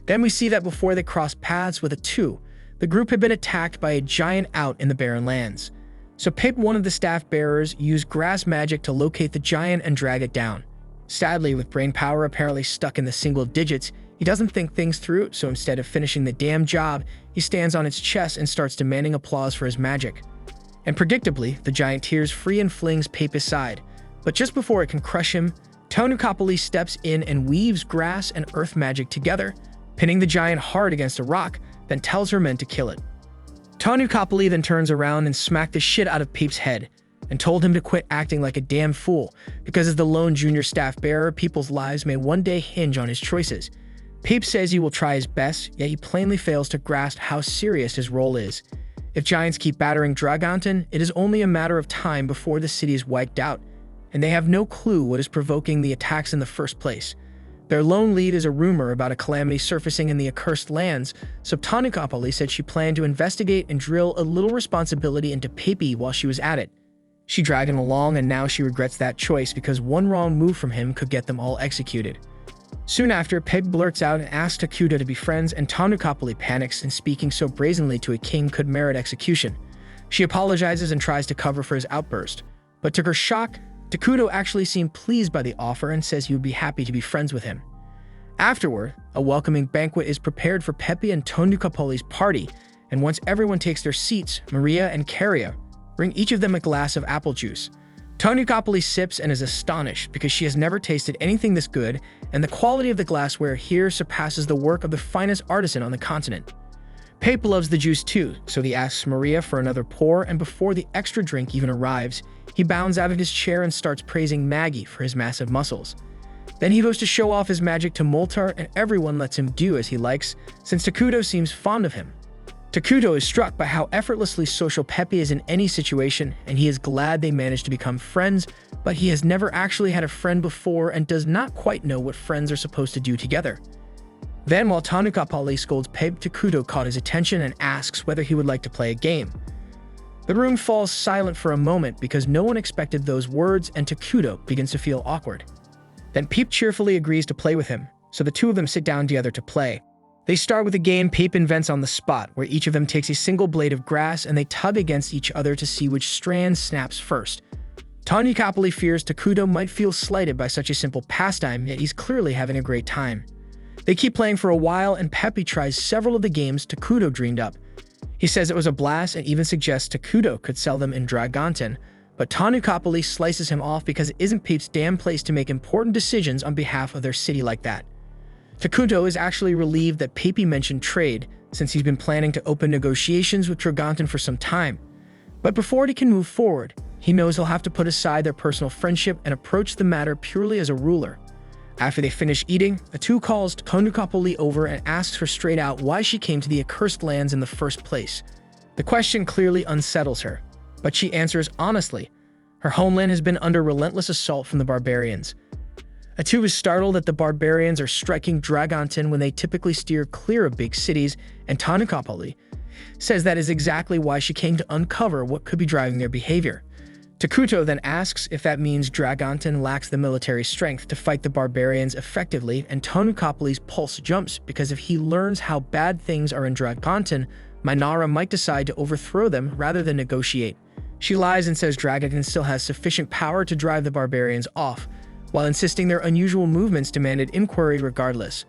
Then we see that before they cross paths with Atu, the group had been attacked by a giant out in the barren lands. So Pip, one of the staff bearers, used grass magic to locate the giant and drag it down. Sadly, with brain power apparently stuck in the single digits, he doesn't think things through, so instead of finishing the damn job, he stands on its chest and starts demanding applause for his magic. And predictably, the giant tears free and flings Pape aside. But just before it can crush him, Tonukapoli steps in and weaves grass and earth magic together, pinning the giant hard against a rock, then tells her men to kill it. Tonukapoli then turns around and smacked the shit out of Peep's head, and told him to quit acting like a damn fool, because as the lone junior staff bearer, people's lives may one day hinge on his choices. Peep says he will try his best, yet he plainly fails to grasp how serious his role is. If giants keep battering Dragonton, it is only a matter of time before the city is wiped out, and they have no clue what is provoking the attacks in the first place. Their lone lead is a rumor about a calamity surfacing in the accursed lands, so Tonukapoli said she planned to investigate and drill a little responsibility into Pepe while she was at it. She dragged him along, and now she regrets that choice because one wrong move from him could get them all executed. Soon after, Peg blurts out and asks Takuto to be friends, and Tonukapoli panics, and speaking so brazenly to a king could merit execution. She apologizes and tries to cover for his outburst, but to her shock, Takuto actually seemed pleased by the offer and says he would be happy to be friends with him. Afterward, a welcoming banquet is prepared for Pepe and Tonukapoli's party, and once everyone takes their seats, Maria and Carria bring each of them a glass of apple juice. Tonukapoli sips and is astonished because she has never tasted anything this good, and the quality of the glassware here surpasses the work of the finest artisan on the continent. Pape loves the juice too, so he asks Maria for another pour, and before the extra drink even arrives, he bounds out of his chair and starts praising Maggie for his massive muscles. Then he goes to show off his magic to Moltar, and everyone lets him do as he likes, since Takuto seems fond of him. Takuto is struck by how effortlessly social Pepe is in any situation, and he is glad they managed to become friends, but he has never actually had a friend before and does not quite know what friends are supposed to do together. Then, while Tonukapoli scolds Pepe, Takuto caught his attention and asks whether he would like to play a game. The room falls silent for a moment because no one expected those words, and Takuto begins to feel awkward. Then Peep cheerfully agrees to play with him, so the two of them sit down together to play. They start with a game Peep invents on the spot, where each of them takes a single blade of grass and they tug against each other to see which strand snaps first. Tonukapoli fears Takuto might feel slighted by such a simple pastime, yet he's clearly having a great time. They keep playing for a while, and Pepe tries several of the games Takuto dreamed up. He says it was a blast and even suggests Takuto could sell them in Dragonton, but Tonukapoli slices him off because it isn't Peep's damn place to make important decisions on behalf of their city like that. Takuto is actually relieved that Pepe mentioned trade, since he's been planning to open negotiations with Dragonton for some time. But before he can move forward, he knows he'll have to put aside their personal friendship and approach the matter purely as a ruler. After they finish eating, Atu calls Tonukapoli over and asks her straight out why she came to the accursed lands in the first place. The question clearly unsettles her, but she answers honestly. Her homeland has been under relentless assault from the barbarians. Atu is startled that the barbarians are striking Dragonton when they typically steer clear of big cities, and Tonukapoli says that is exactly why she came to uncover what could be driving their behavior. Takuto then asks if that means Dragonton lacks the military strength to fight the barbarians effectively, and Tonukapoli's pulse jumps because if he learns how bad things are in Dragonton, Minara might decide to overthrow them rather than negotiate. She lies and says Dragonton still has sufficient power to drive the barbarians off, while insisting their unusual movements demanded inquiry regardless.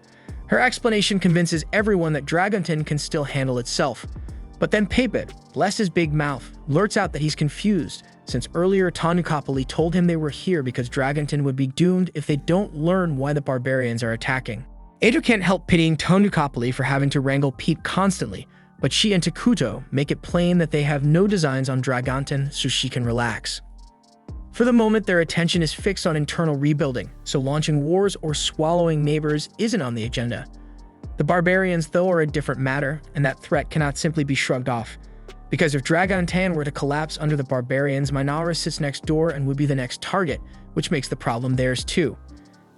Her explanation convinces everyone that Dragonton can still handle itself. But then Pepe, bless his big mouth, blurts out that he's confused, since earlier Tonukapoli told him they were here because Dragonton would be doomed if they don't learn why the barbarians are attacking. Ado can't help pitying Tonukapoli for having to wrangle Pete constantly, but she and Takuto make it plain that they have no designs on Dragonten so she can relax. For the moment, their attention is fixed on internal rebuilding, so launching wars or swallowing neighbors isn't on the agenda. The barbarians, though, are a different matter, and that threat cannot simply be shrugged off. Because if Dragonten were to collapse under the barbarians, Minara sits next door and would be the next target, which makes the problem theirs too.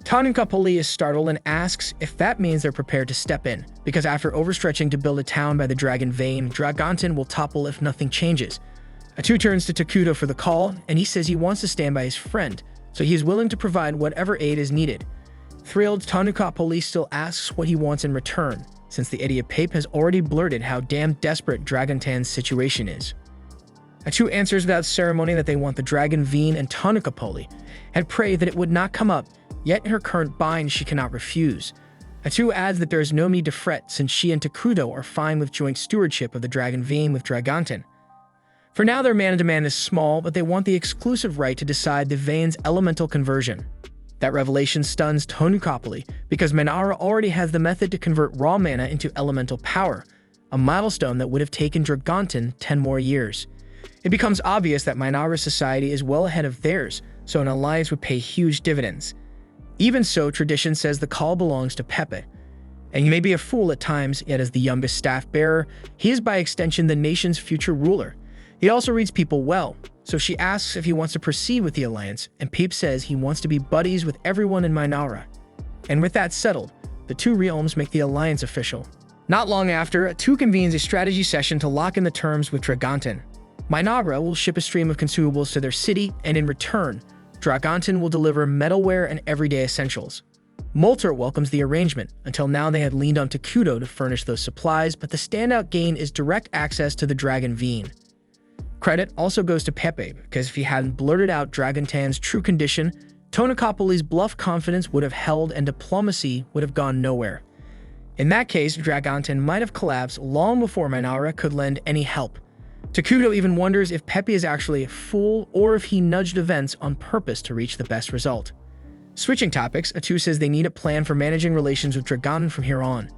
Anicaps is startled and asks if that means they're prepared to step in, because after overstretching to build a town by the Dragon Vein, Dragonten will topple if nothing changes. Atu turns to Takuto for the call, and he says he wants to stand by his friend, so he is willing to provide whatever aid is needed. Thrilled, Anicaps still asks what he wants in return, since the idiot Pape has already blurted how damn desperate Dragonten's situation is. Atu answers without ceremony that they want the Dragon Vein, and Anicaps had prayed that it would not come up, yet in her current bind she cannot refuse. Atu adds that there is no need to fret since she and Takuto are fine with joint stewardship of the Dragon Vein with Dragonten. For now, their man-to-man is small, but they want the exclusive right to decide the Vein's elemental conversion. That revelation stuns Anicaps because Minara already has the method to convert raw mana into elemental power, a milestone that would have taken Dragonten 10 more years. It becomes obvious that Minara's society is well ahead of theirs, so an alliance would pay huge dividends. Even so, tradition says the call belongs to Pepe. And he may be a fool at times, yet as the youngest staff bearer, he is by extension the nation's future ruler. He also reads people well, so she asks if he wants to proceed with the alliance, and Peep says he wants to be buddies with everyone in Minara. And with that settled, the two realms make the alliance official. Not long after, Atu convenes a strategy session to lock in the terms with Dragonten. Minara will ship a stream of consumables to their city, and in return, Dragonten will deliver metalware and everyday essentials. Molter welcomes the arrangement. Until now, they had leaned on Takuto to furnish those supplies, but the standout gain is direct access to the Dragon Vein. Credit also goes to Pepe, because if he hadn't blurted out Dragonten's true condition, Anicaps' bluff confidence would have held and diplomacy would have gone nowhere. In that case, Dragonten might have collapsed long before Minara could lend any help. Takuto even wonders if Pepe is actually a fool or if he nudged events on purpose to reach the best result. Switching topics, Atu says they need a plan for managing relations with Dragonten from here on.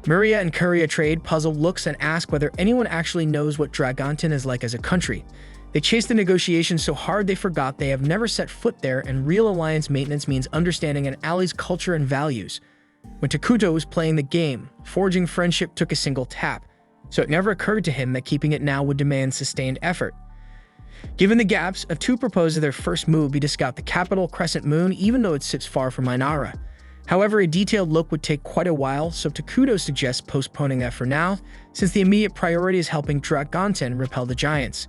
Maria and Curia trade puzzled looks and ask whether anyone actually knows what Dragonten is like as a country. They chase the negotiations so hard they forgot they have never set foot there, and real alliance maintenance means understanding an ally's culture and values. When Takuto was playing the game, forging friendship took a single tap, so it never occurred to him that keeping it now would demand sustained effort. Given the gaps, Atu proposes their first move be to scout the capital Crescent Moon, even though it sits far from Minara. However, a detailed look would take quite a while, so Takuto suggests postponing that for now, since the immediate priority is helping Dragonten repel the giants.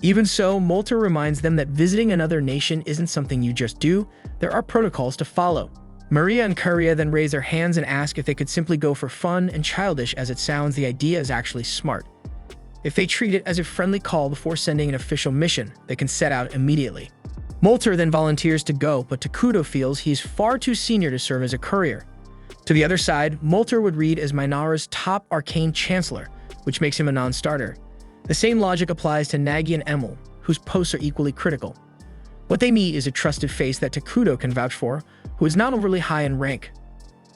Even so, Molter reminds them that visiting another nation isn't something you just do, there are protocols to follow. Maria and Curia then raise their hands and ask if they could simply go for fun, and childish as it sounds, the idea is actually smart. If they treat it as a friendly call before sending an official mission, they can set out immediately. Molter then volunteers to go, but Takuto feels he's far too senior to serve as a courier. To the other side, Molter would read as Minara's top arcane chancellor, which makes him a non-starter. The same logic applies to Nagi and Emil, whose posts are equally critical. What they meet is a trusted face that Takuto can vouch for, who is not overly high in rank.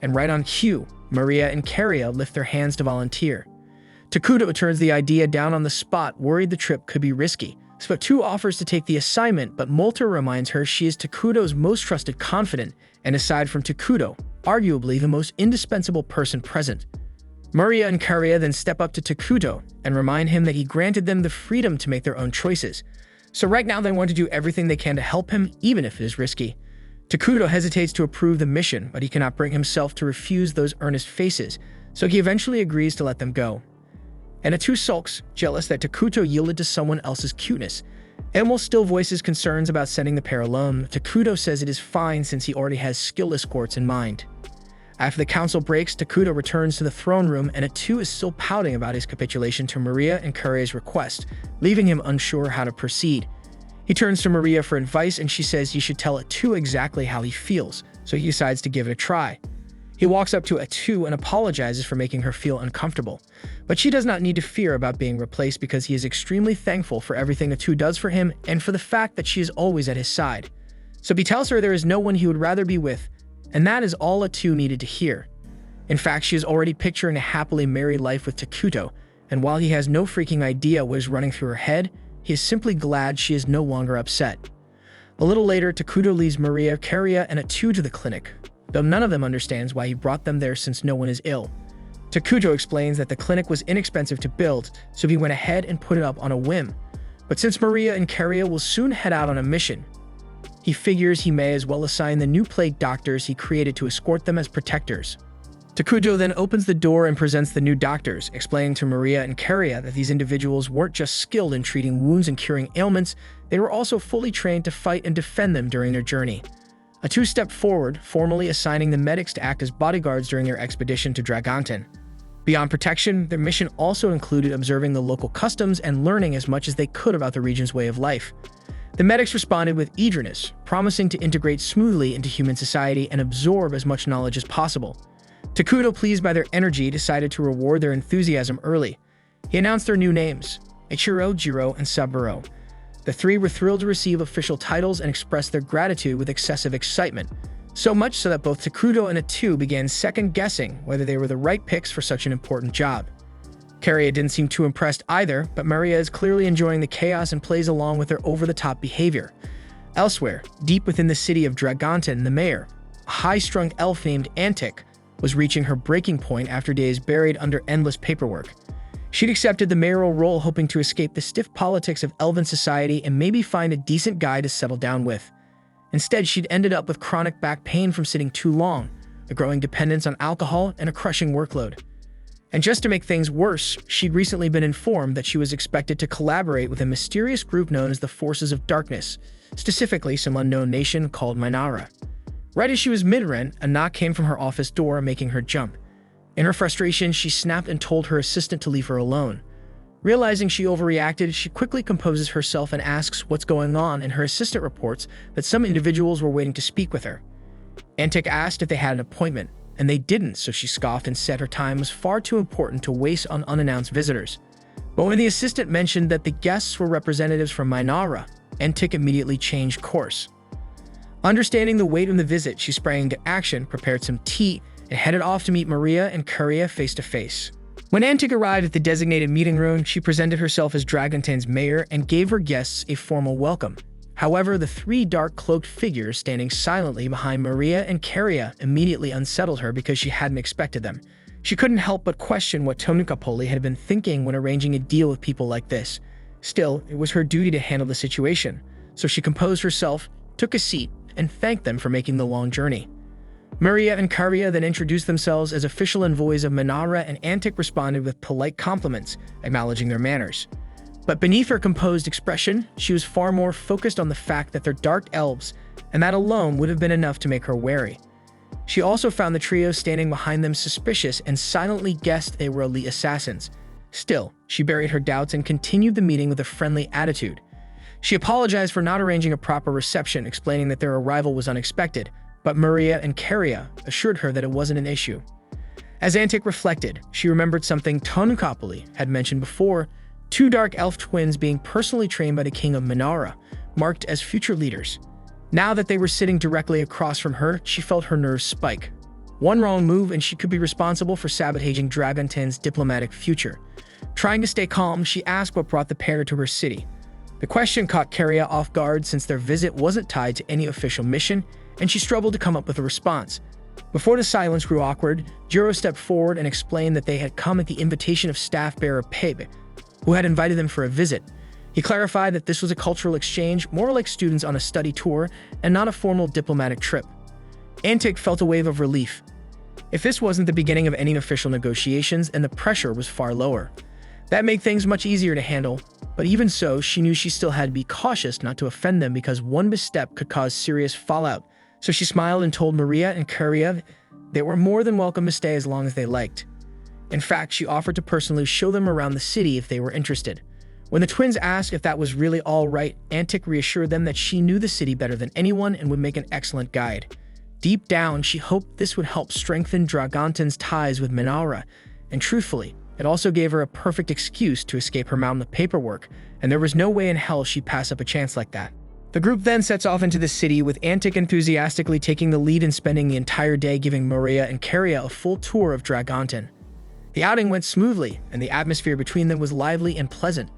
And right on cue, Maria and Curia lift their hands to volunteer. Takuto turns the idea down on the spot, worried the trip could be risky. So Atu offers to take the assignment, but Molter reminds her she is Takuto's most trusted confidant, and aside from Takuto, arguably the most indispensable person present. Maria and Curia then step up to Takuto and remind him that he granted them the freedom to make their own choices. So right now they want to do everything they can to help him, even if it is risky. Takuto hesitates to approve the mission, but he cannot bring himself to refuse those earnest faces, so he eventually agrees to let them go. And Atu sulks, jealous that Takuto yielded to someone else's cuteness. Emil still voices concerns about sending the pair alone. Takuto says it is fine since he already has skill escorts in mind. After the council breaks, Takuto returns to the throne room, and Atu is still pouting about his capitulation to Maria and Curia's request, leaving him unsure how to proceed. He turns to Maria for advice, and she says he should tell Atu exactly how he feels, so he decides to give it a try. He walks up to Atu and apologizes for making her feel uncomfortable. But she does not need to fear about being replaced because he is extremely thankful for everything Atu does for him and for the fact that she is always at his side. So he tells her there is no one he would rather be with, and that is all Atu needed to hear. In fact, she is already picturing a happily married life with Takuto, and while he has no freaking idea what is running through her head, he is simply glad she is no longer upset. A little later, Takuto leaves Maria, Karia, and Atu to the clinic, though none of them understands why he brought them there since no one is ill. Takuto explains that the clinic was inexpensive to build, so he went ahead and put it up on a whim. But since Maria and Karia will soon head out on a mission, he figures he may as well assign the new plague doctors he created to escort them as protectors. Takuto then opens the door and presents the new doctors, explaining to Maria and Karia that these individuals weren't just skilled in treating wounds and curing ailments, they were also fully trained to fight and defend them during their journey. Atu stepped forward, formally assigning the medics to act as bodyguards during their expedition to Dragonten. Beyond protection, their mission also included observing the local customs and learning as much as they could about the region's way of life. The medics responded with eagerness, promising to integrate smoothly into human society and absorb as much knowledge as possible. Takuto, pleased by their energy, decided to reward their enthusiasm early. He announced their new names, Ichiro, Jiro, and Saburo. The three were thrilled to receive official titles and expressed their gratitude with excessive excitement, so much so that both Takuto and Atu began second-guessing whether they were the right picks for such an important job. Karia didn't seem too impressed either, but Maria is clearly enjoying the chaos and plays along with their over-the-top behavior. Elsewhere, deep within the city of Dragonten, the mayor, a high-strung elf named Antic, was reaching her breaking point after days buried under endless paperwork. She'd accepted the mayoral role hoping to escape the stiff politics of elven society and maybe find a decent guy to settle down with. Instead, she'd ended up with chronic back pain from sitting too long, a growing dependence on alcohol, and a crushing workload. And just to make things worse, she'd recently been informed that she was expected to collaborate with a mysterious group known as the Forces of Darkness, specifically some unknown nation called Minara. Right as she was mid-rent, a knock came from her office door, making her jump. In her frustration, she snapped and told her assistant to leave her alone. Realizing she overreacted, she quickly composes herself and asks what's going on, and her assistant reports that some individuals were waiting to speak with her. Antic asked if they had an appointment, and they didn't, so she scoffed and said her time was far too important to waste on unannounced visitors. But when the assistant mentioned that the guests were representatives from Minara, Antic immediately changed course. Understanding the weight of the visit, she sprang into action, prepared some tea, and headed off to meet Maria and Karia face-to-face. When Antic arrived at the designated meeting room, she presented herself as Dragonten's mayor and gave her guests a formal welcome. However, the three dark-cloaked figures standing silently behind Maria and Karia immediately unsettled her because she hadn't expected them. She couldn't help but question what Tonukapoli had been thinking when arranging a deal with people like this. Still, it was her duty to handle the situation, so she composed herself, took a seat, and thanked them for making the long journey. Maria and Karia then introduced themselves as official envoys of Minara, and Antic responded with polite compliments, acknowledging their manners. But beneath her composed expression, she was far more focused on the fact that they're dark elves, and that alone would have been enough to make her wary. She also found the trio standing behind them suspicious and silently guessed they were elite assassins. Still, she buried her doubts and continued the meeting with a friendly attitude. She apologized for not arranging a proper reception, explaining that their arrival was unexpected, but Maria and Karia assured her that it wasn't an issue. As Antic reflected, she remembered something Tonukapoli had mentioned before: two dark elf twins being personally trained by the king of Minara, marked as future leaders. Now that they were sitting directly across from her, she felt her nerves spike. One wrong move and she could be responsible for sabotaging Dragonten's diplomatic future. Trying to stay calm, she asked what brought the pair to her city. The question caught Karia off guard since their visit wasn't tied to any official mission, and she struggled to come up with a response. Before the silence grew awkward, Jiro stepped forward and explained that they had come at the invitation of staff bearer Pebe, who had invited them for a visit. He clarified that this was a cultural exchange, more like students on a study tour, and not a formal diplomatic trip. Antic felt a wave of relief. If this wasn't the beginning of any official negotiations, and the pressure was far lower. That made things much easier to handle, but even so, she knew she still had to be cautious not to offend them because one misstep could cause serious fallout. So she smiled and told Maria and Karia they were more than welcome to stay as long as they liked. In fact, she offered to personally show them around the city if they were interested. When the twins asked if that was really all right, Antic reassured them that she knew the city better than anyone and would make an excellent guide. Deep down, she hoped this would help strengthen Dragonten's ties with Minara, and truthfully, it also gave her a perfect excuse to escape her mountain of paperwork, and there was no way in hell she'd pass up a chance like that. The group then sets off into the city, with Antic enthusiastically taking the lead and spending the entire day giving Maria and Karia a full tour of Dragonten. The outing went smoothly, and the atmosphere between them was lively and pleasant.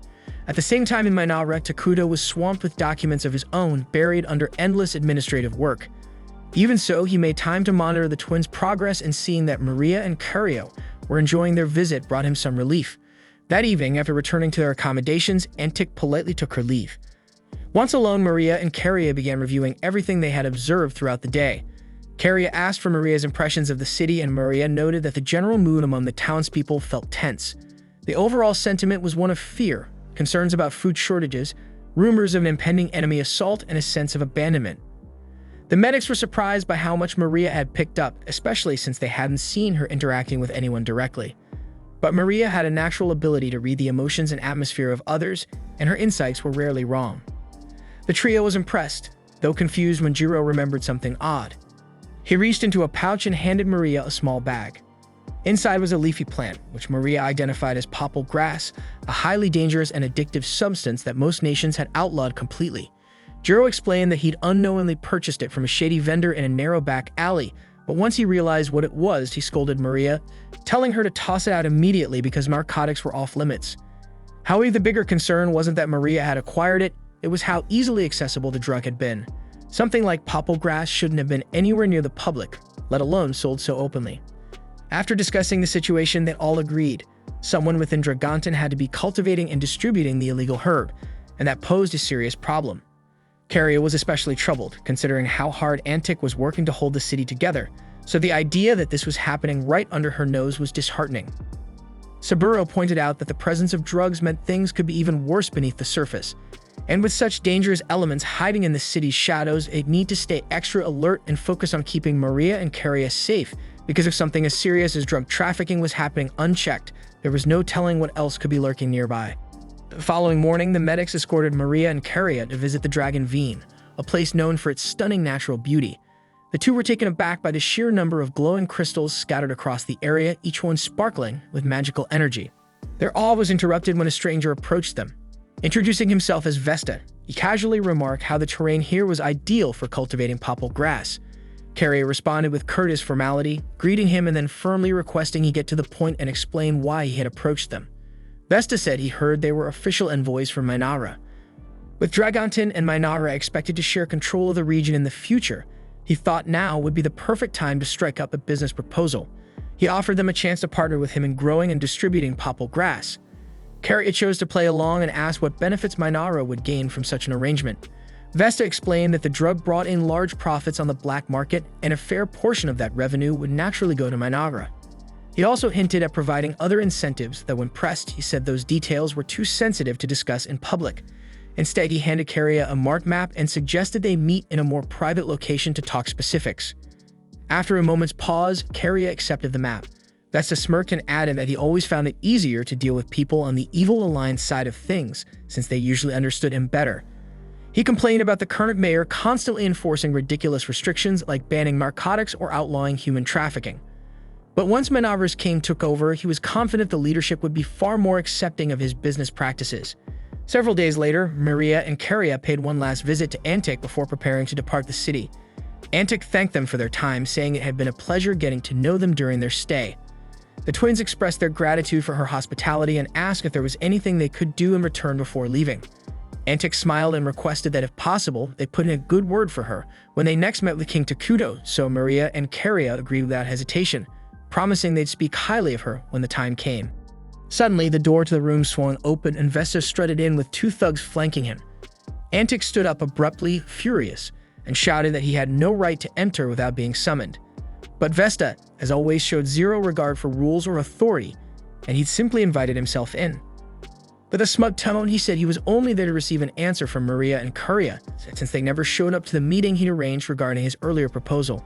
At the same time in Minara, Takuto was swamped with documents of his own, buried under endless administrative work. Even so, he made time to monitor the twins' progress, and seeing that Maria and Curio were enjoying their visit brought him some relief. That evening, after returning to their accommodations, Antic politely took her leave. Once alone, Maria and Curio began reviewing everything they had observed throughout the day. Curio asked for Maria's impressions of the city, and Maria noted that the general mood among the townspeople felt tense. The overall sentiment was one of fear, concerns about food shortages, rumors of an impending enemy assault, and a sense of abandonment. The medics were surprised by how much Maria had picked up, especially since they hadn't seen her interacting with anyone directly. But Maria had a natural ability to read the emotions and atmosphere of others, and her insights were rarely wrong. The trio was impressed, though confused when Jiro remembered something odd. He reached into a pouch and handed Maria a small bag. Inside was a leafy plant, which Maria identified as popple grass, a highly dangerous and addictive substance that most nations had outlawed completely. Jiro explained that he'd unknowingly purchased it from a shady vendor in a narrow back alley, but once he realized what it was, he scolded Maria, telling her to toss it out immediately because narcotics were off limits. However, the bigger concern wasn't that Maria had acquired it, it was how easily accessible the drug had been. Something like popple grass shouldn't have been anywhere near the public, let alone sold so openly. After discussing the situation, they all agreed. Someone within Dragonton had to be cultivating and distributing the illegal herb, and that posed a serious problem. Curio was especially troubled, considering how hard Antic was working to hold the city together, so the idea that this was happening right under her nose was disheartening. Saburo pointed out that the presence of drugs meant things could be even worse beneath the surface, and with such dangerous elements hiding in the city's shadows, they'd need to stay extra alert and focus on keeping Maria and Curio safe, because if something as serious as drug trafficking was happening unchecked, there was no telling what else could be lurking nearby. The following morning, the medics escorted Maria and Curio to visit the Dragon Veen, a place known for its stunning natural beauty. The two were taken aback by the sheer number of glowing crystals scattered across the area, each one sparkling with magical energy. Their awe was interrupted when a stranger approached them. Introducing himself as Vesta, he casually remarked how the terrain here was ideal for cultivating popple grass. Curio responded with courteous formality, greeting him and then firmly requesting he get to the point and explain why he had approached them. Vesta said he heard they were official envoys from Minara. With Dragonton and Minara expected to share control of the region in the future, he thought now would be the perfect time to strike up a business proposal. He offered them a chance to partner with him in growing and distributing popple grass. Curio chose to play along and asked what benefits Minara would gain from such an arrangement. Vesta explained that the drug brought in large profits on the black market, and a fair portion of that revenue would naturally go to Minara. He also hinted at providing other incentives that when pressed, he said those details were too sensitive to discuss in public. Instead, he handed Curio a marked map and suggested they meet in a more private location to talk specifics. After a moment's pause, Curio accepted the map. Vesta smirked and added that he always found it easier to deal with people on the evil alliance side of things, since they usually understood him better. He complained about the current mayor constantly enforcing ridiculous restrictions like banning narcotics or outlawing human trafficking. But once Minara's king took over, he was confident the leadership would be far more accepting of his business practices. Several days later, Maria and Curio paid one last visit to Antic before preparing to depart the city. Antic thanked them for their time, saying it had been a pleasure getting to know them during their stay. The twins expressed their gratitude for her hospitality and asked if there was anything they could do in return before leaving. Antic smiled and requested that if possible, they put in a good word for her when they next met with King Takuto, so Maria and Curio agreed without hesitation, promising they'd speak highly of her when the time came. Suddenly, the door to the room swung open and Vesta strutted in with two thugs flanking him. Antic stood up abruptly, furious, and shouted that he had no right to enter without being summoned. But Vesta, as always, showed zero regard for rules or authority, and he'd simply invited himself in. With a smug tone, he said he was only there to receive an answer from Maria and Curio, since they never showed up to the meeting he'd arranged regarding his earlier proposal.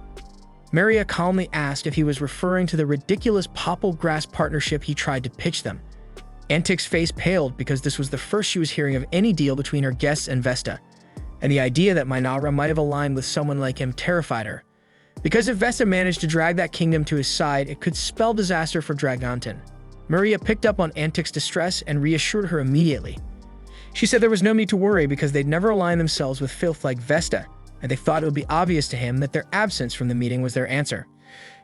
Maria calmly asked if he was referring to the ridiculous popple grass partnership he tried to pitch them. Antic's face paled because this was the first she was hearing of any deal between her guests and Vesta, and the idea that Minara might have aligned with someone like him terrified her. Because if Vesta managed to drag that kingdom to his side, it could spell disaster for Dragonton. Maria picked up on Antic's distress and reassured her immediately. She said there was no need to worry because they'd never aligned themselves with filth like Vesta, and they thought it would be obvious to him that their absence from the meeting was their answer.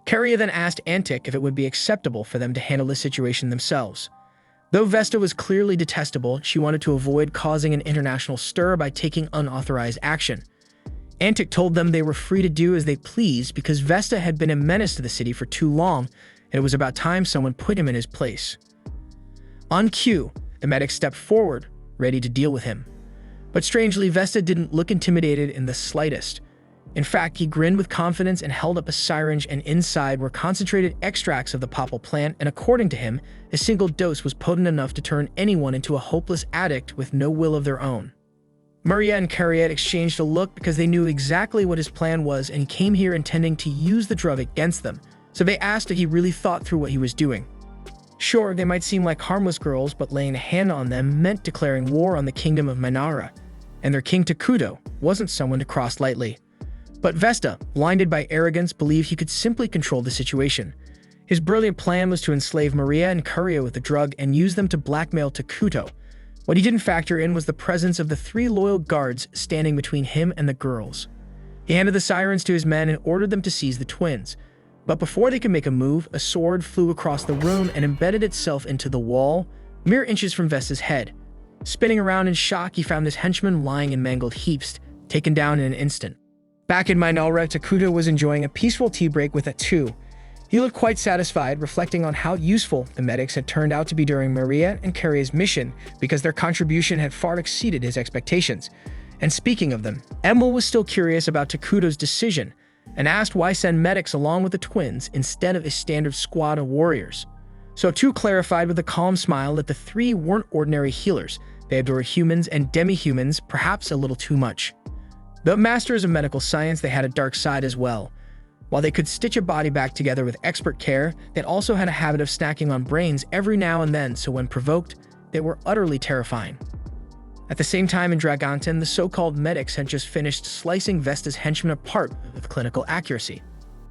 Carria then asked Antic if it would be acceptable for them to handle the situation themselves. Though Vesta was clearly detestable, she wanted to avoid causing an international stir by taking unauthorized action. Antic told them they were free to do as they pleased because Vesta had been a menace to the city for too long, and it was about time someone put him in his place. On cue, the medic stepped forward, ready to deal with him. But strangely, Vesta didn't look intimidated in the slightest. In fact, he grinned with confidence and held up a syringe, and inside were concentrated extracts of the popple plant, and according to him, a single dose was potent enough to turn anyone into a hopeless addict with no will of their own. Maria and Carria exchanged a look because they knew exactly what his plan was, and he came here intending to use the drug against them, so they asked if he really thought through what he was doing. Sure, they might seem like harmless girls, but laying a hand on them meant declaring war on the kingdom of Minara, and their king Takuto wasn't someone to cross lightly. But Vesta, blinded by arrogance, believed he could simply control the situation. His brilliant plan was to enslave Maria and Carria with the drug and use them to blackmail Takuto. What he didn't factor in was the presence of the 3 loyal guards standing between him and the girls. He handed the sirens to his men and ordered them to seize the twins. But before they could make a move, a sword flew across the room and embedded itself into the wall, mere inches from Vesta's head. Spinning around in shock, he found his henchmen lying in mangled heaps, taken down in an instant. Back in Minara, Takuto was enjoying a peaceful tea break with Atu. He looked quite satisfied, reflecting on how useful the medics had turned out to be during Maria and Carria's mission, because their contribution had far exceeded his expectations. And speaking of them, Emil was still curious about Takuto's decision, and asked why send medics along with the twins instead of a standard squad of warriors. So Atu clarified with a calm smile that the 3 weren't ordinary healers. They adored humans and demi-humans, perhaps a little too much. Though masters of medical science, they had a dark side as well. While they could stitch a body back together with expert care, they also had a habit of snacking on brains every now and then, so when provoked, they were utterly terrifying. At the same time in Dragonton, the so-called medics had just finished slicing Vesta's henchmen apart with clinical accuracy.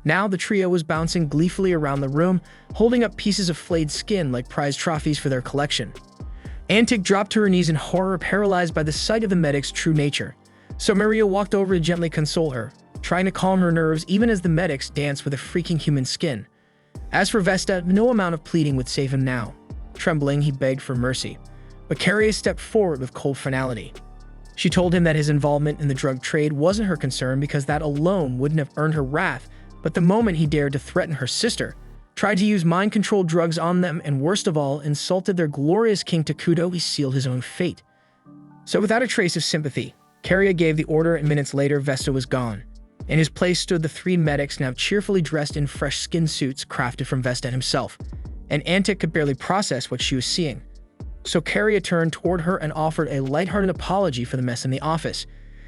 Now the trio was bouncing gleefully around the room, holding up pieces of flayed skin like prize trophies for their collection. Antic dropped to her knees in horror, paralyzed by the sight of the medic's true nature. So Maria walked over to gently console her, trying to calm her nerves even as the medics danced with a freaking human skin. As for Vesta, no amount of pleading would save him now. Trembling, he begged for mercy. But Carria stepped forward with cold finality. She told him that his involvement in the drug trade wasn't her concern because that alone wouldn't have earned her wrath, but the moment he dared to threaten her sister, tried to use mind-controlled drugs on them, and worst of all, insulted their glorious king Takuto, he sealed his own fate. So without a trace of sympathy, Carria gave the order, and minutes later, Vesta was gone. In his place stood the 3 medics, now cheerfully dressed in fresh skin suits crafted from Vesta himself, and Antic could barely process what she was seeing. So Carria turned toward her and offered a lighthearted apology for the mess in the office.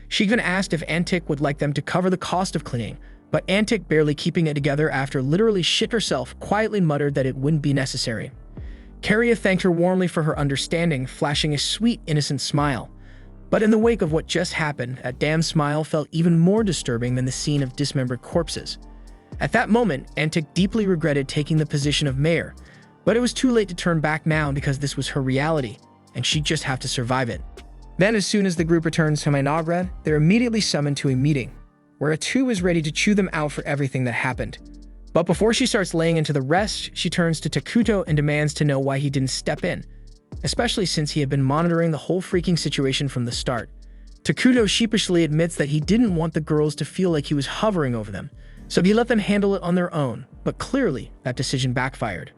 She even asked if Antic would like them to cover the cost of cleaning, but Antic, barely keeping it together after literally shit herself, quietly muttered that it wouldn't be necessary. Carria thanked her warmly for her understanding, flashing a sweet, innocent smile. But in the wake of what just happened, that damn smile felt even more disturbing than the scene of dismembered corpses. At that moment, Antic deeply regretted taking the position of mayor, but it was too late to turn back now because this was her reality, and she'd just have to survive it. Then, as soon as the group returns to Minograd, they're immediately summoned to a meeting, where Atu is ready to chew them out for everything that happened. But before she starts laying into the rest, she turns to Takuto and demands to know why he didn't step in, especially since he had been monitoring the whole freaking situation from the start. Takuto sheepishly admits that he didn't want the girls to feel like he was hovering over them, so he let them handle it on their own, but clearly that decision backfired.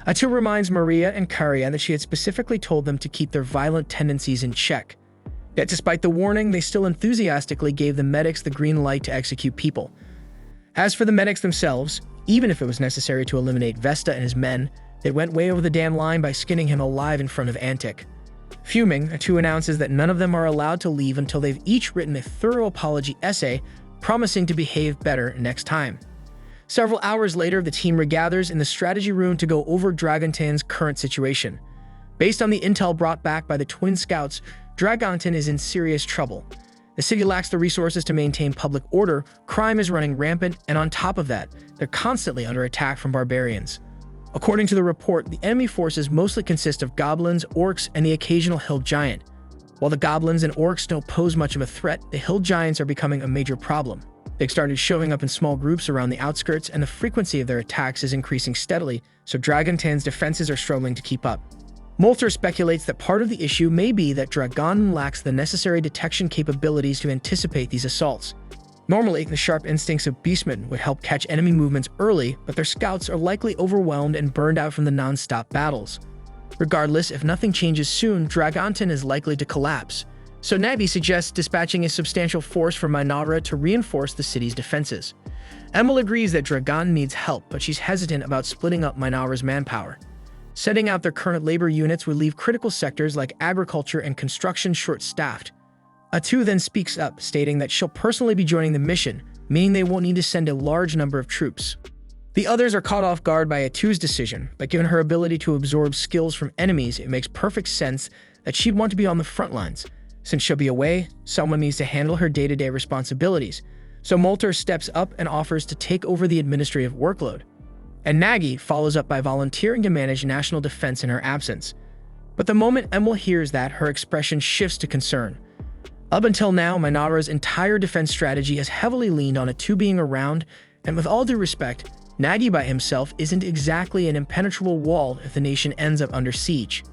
Atu reminds Maria and Carria that she had specifically told them to keep their violent tendencies in check. Yet despite the warning, they still enthusiastically gave the medics the green light to execute people. As for the medics themselves, even if it was necessary to eliminate Vesta and his men, they went way over the damn line by skinning him alive in front of Antic. Fuming, Atu announces that none of them are allowed to leave until they've each written a thorough apology essay, promising to behave better next time. Several hours later, the team regathers in the strategy room to go over Dragonton's current situation. Based on the intel brought back by the twin scouts, Dragonton is in serious trouble. The city lacks the resources to maintain public order, crime is running rampant, and on top of that, they're constantly under attack from barbarians. According to the report, the enemy forces mostly consist of goblins, orcs, and the occasional hill giant. While the goblins and orcs don't pose much of a threat, the hill giants are becoming a major problem. They've started showing up in small groups around the outskirts, and the frequency of their attacks is increasing steadily, so Dragontan's defenses are struggling to keep up. Molter speculates that part of the issue may be that Dragon lacks the necessary detection capabilities to anticipate these assaults. Normally, the sharp instincts of beastmen would help catch enemy movements early, but their scouts are likely overwhelmed and burned out from the non-stop battles. Regardless, if nothing changes soon, Dragontan is likely to collapse. So Nabi suggests dispatching a substantial force from Minara to reinforce the city's defenses. Emil agrees that Dragon needs help, but she's hesitant about splitting up Minara's manpower. Setting out their current labor units would leave critical sectors like agriculture and construction short-staffed. Atu then speaks up, stating that she'll personally be joining the mission, meaning they won't need to send a large number of troops. The others are caught off guard by Atu's decision, but given her ability to absorb skills from enemies, it makes perfect sense that she'd want to be on the front lines. Since she'll be away, someone needs to handle her day-to-day responsibilities, so Molter steps up and offers to take over the administrative workload. And Nagi follows up by volunteering to manage national defense in her absence. But the moment Emil hears that, her expression shifts to concern. Up until now, Minara's entire defense strategy has heavily leaned on Atu being around, and with all due respect, Nagi by himself isn't exactly an impenetrable wall if the nation ends up under siege.